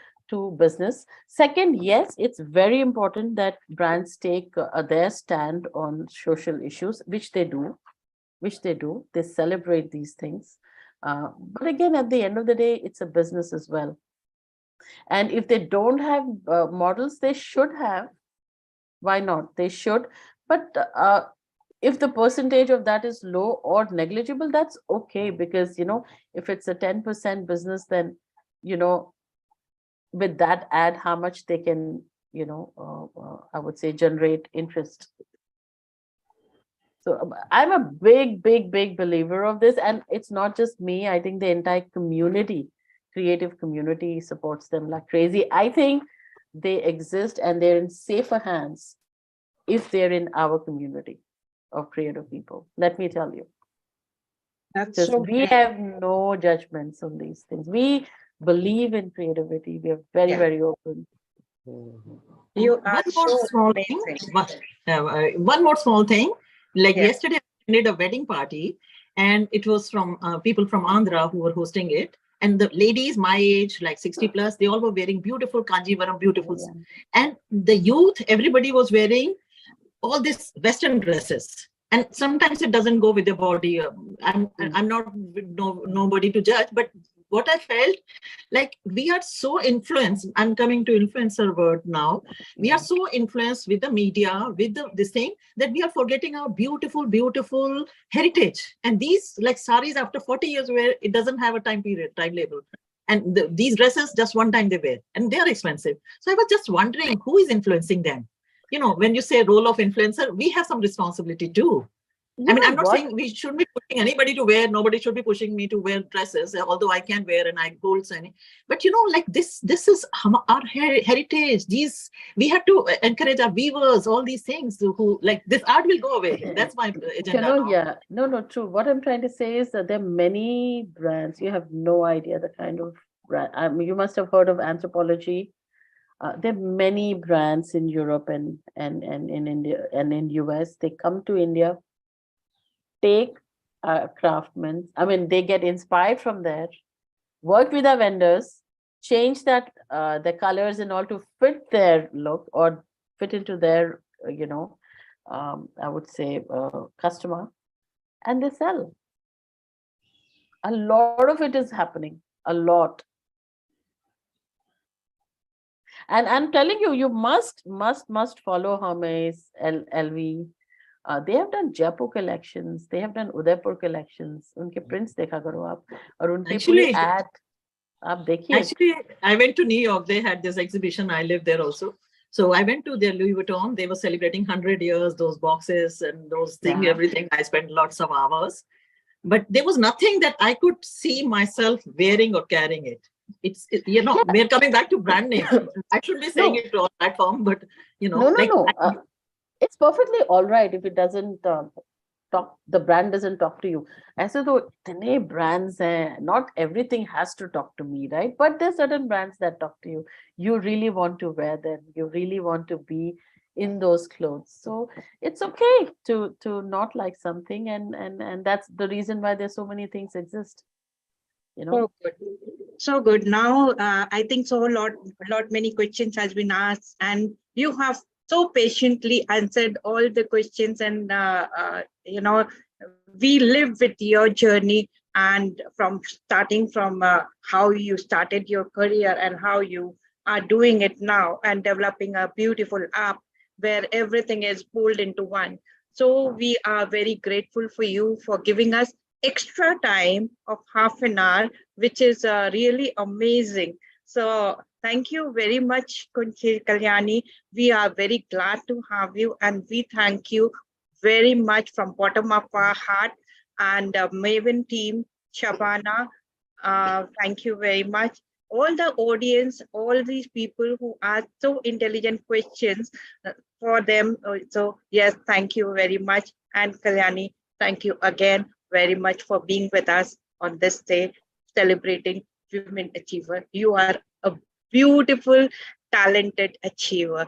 business. Second, yes, it's very important that brands take their stand on social issues, which they do. They celebrate these things. But again, at the end of the day, it's a business as well. And if they don't have models, they should have. Why not? They should. But if the percentage of that is low or negligible, that's okay, because if it's a 10% business, then with that ad, how much they can I would say generate interest. So I'm a big believer of this, and it's not just me. I think the entire community, creative community, supports them like crazy. I think they exist and they're in safer hands if they're in our community of creative people. Let me tell you. Because we have no judgments on these things. We believe in creativity. We are very open.
One more small thing. Like yesterday, I did a wedding party, and it was from people from Andhra who were hosting it. And the ladies my age, like 60 plus, they all were wearing beautiful Kanjivaram, and the youth, everybody was wearing all these Western dresses. And sometimes it doesn't go with their body. I'm not nobody to judge, but what I felt, like we are so influenced. I'm coming to influencer word now. We are so influenced with the media, with this thing, that we are forgetting our beautiful, beautiful heritage. And these like saris after 40 years where it doesn't have a time period, time label. And these dresses just one time they wear, and they are expensive. So I was just wondering who is influencing them. You know, when you say role of influencer, we have some responsibility too. I mean, I'm not saying we shouldn't be pushing anybody to wear. Nobody should be pushing me to wear dresses, although I can wear and I gold signing. But you know, like this is our heritage. These we have to encourage our weavers. All these things who like this art will go away. That's my agenda.
You know, yeah, no, true. What I'm trying to say is that there are many brands. You have no idea the kind of brand. I mean, you must have heard of Anthropology. There are many brands in Europe and in India and in US. They come to India, take craftsmen. I mean, they get inspired from there, work with our vendors, change that the colors and all to fit their look or fit into their, I would say, customer, and they sell. A lot of it is happening, a lot. And I'm telling you, you must follow Hermes, LV. They have done Jaipur collections. They have done Udaipur collections. उनके prints देखा करो आप और उनके पूरे ad आप देखिए.
Actually, I went to New York. They had this exhibition. I lived there also. So I went to their Louis Vuitton. They were celebrating 100 years, those boxes and those things, everything. I spent lots of hours. But there was nothing that I could see myself wearing or carrying it. We're coming back to brand name. I shouldn't be saying it on platform, but
No. It's perfectly all right if it doesn't the brand doesn't talk to you. ऐसे तो इतने brands हैं, not everything has to talk to me, right? But there's certain brands that talk to you. You really want to wear them. You really want to be in those clothes. So it's okay to not like something, and that's the reason why there's so many things exist.
So good. Now I think so a lot many questions has been asked, and you have so patiently answered all the questions, and we live with your journey, and from starting from how you started your career and how you are doing it now and developing a beautiful app where everything is pulled into one. So we are very grateful for you for giving us extra time of half an hour, which is really amazing. So thank you very much, Kunche Kalyani. We are very glad to have you, and we thank you very much from bottom of our heart. And Maven team, Shabana, thank you very much. All the audience, all these people who ask so intelligent questions for them. So yes, thank you very much. And Kalyani, thank you again very much for being with us on this day, celebrating Women Achiever. You are a beautiful, talented achiever.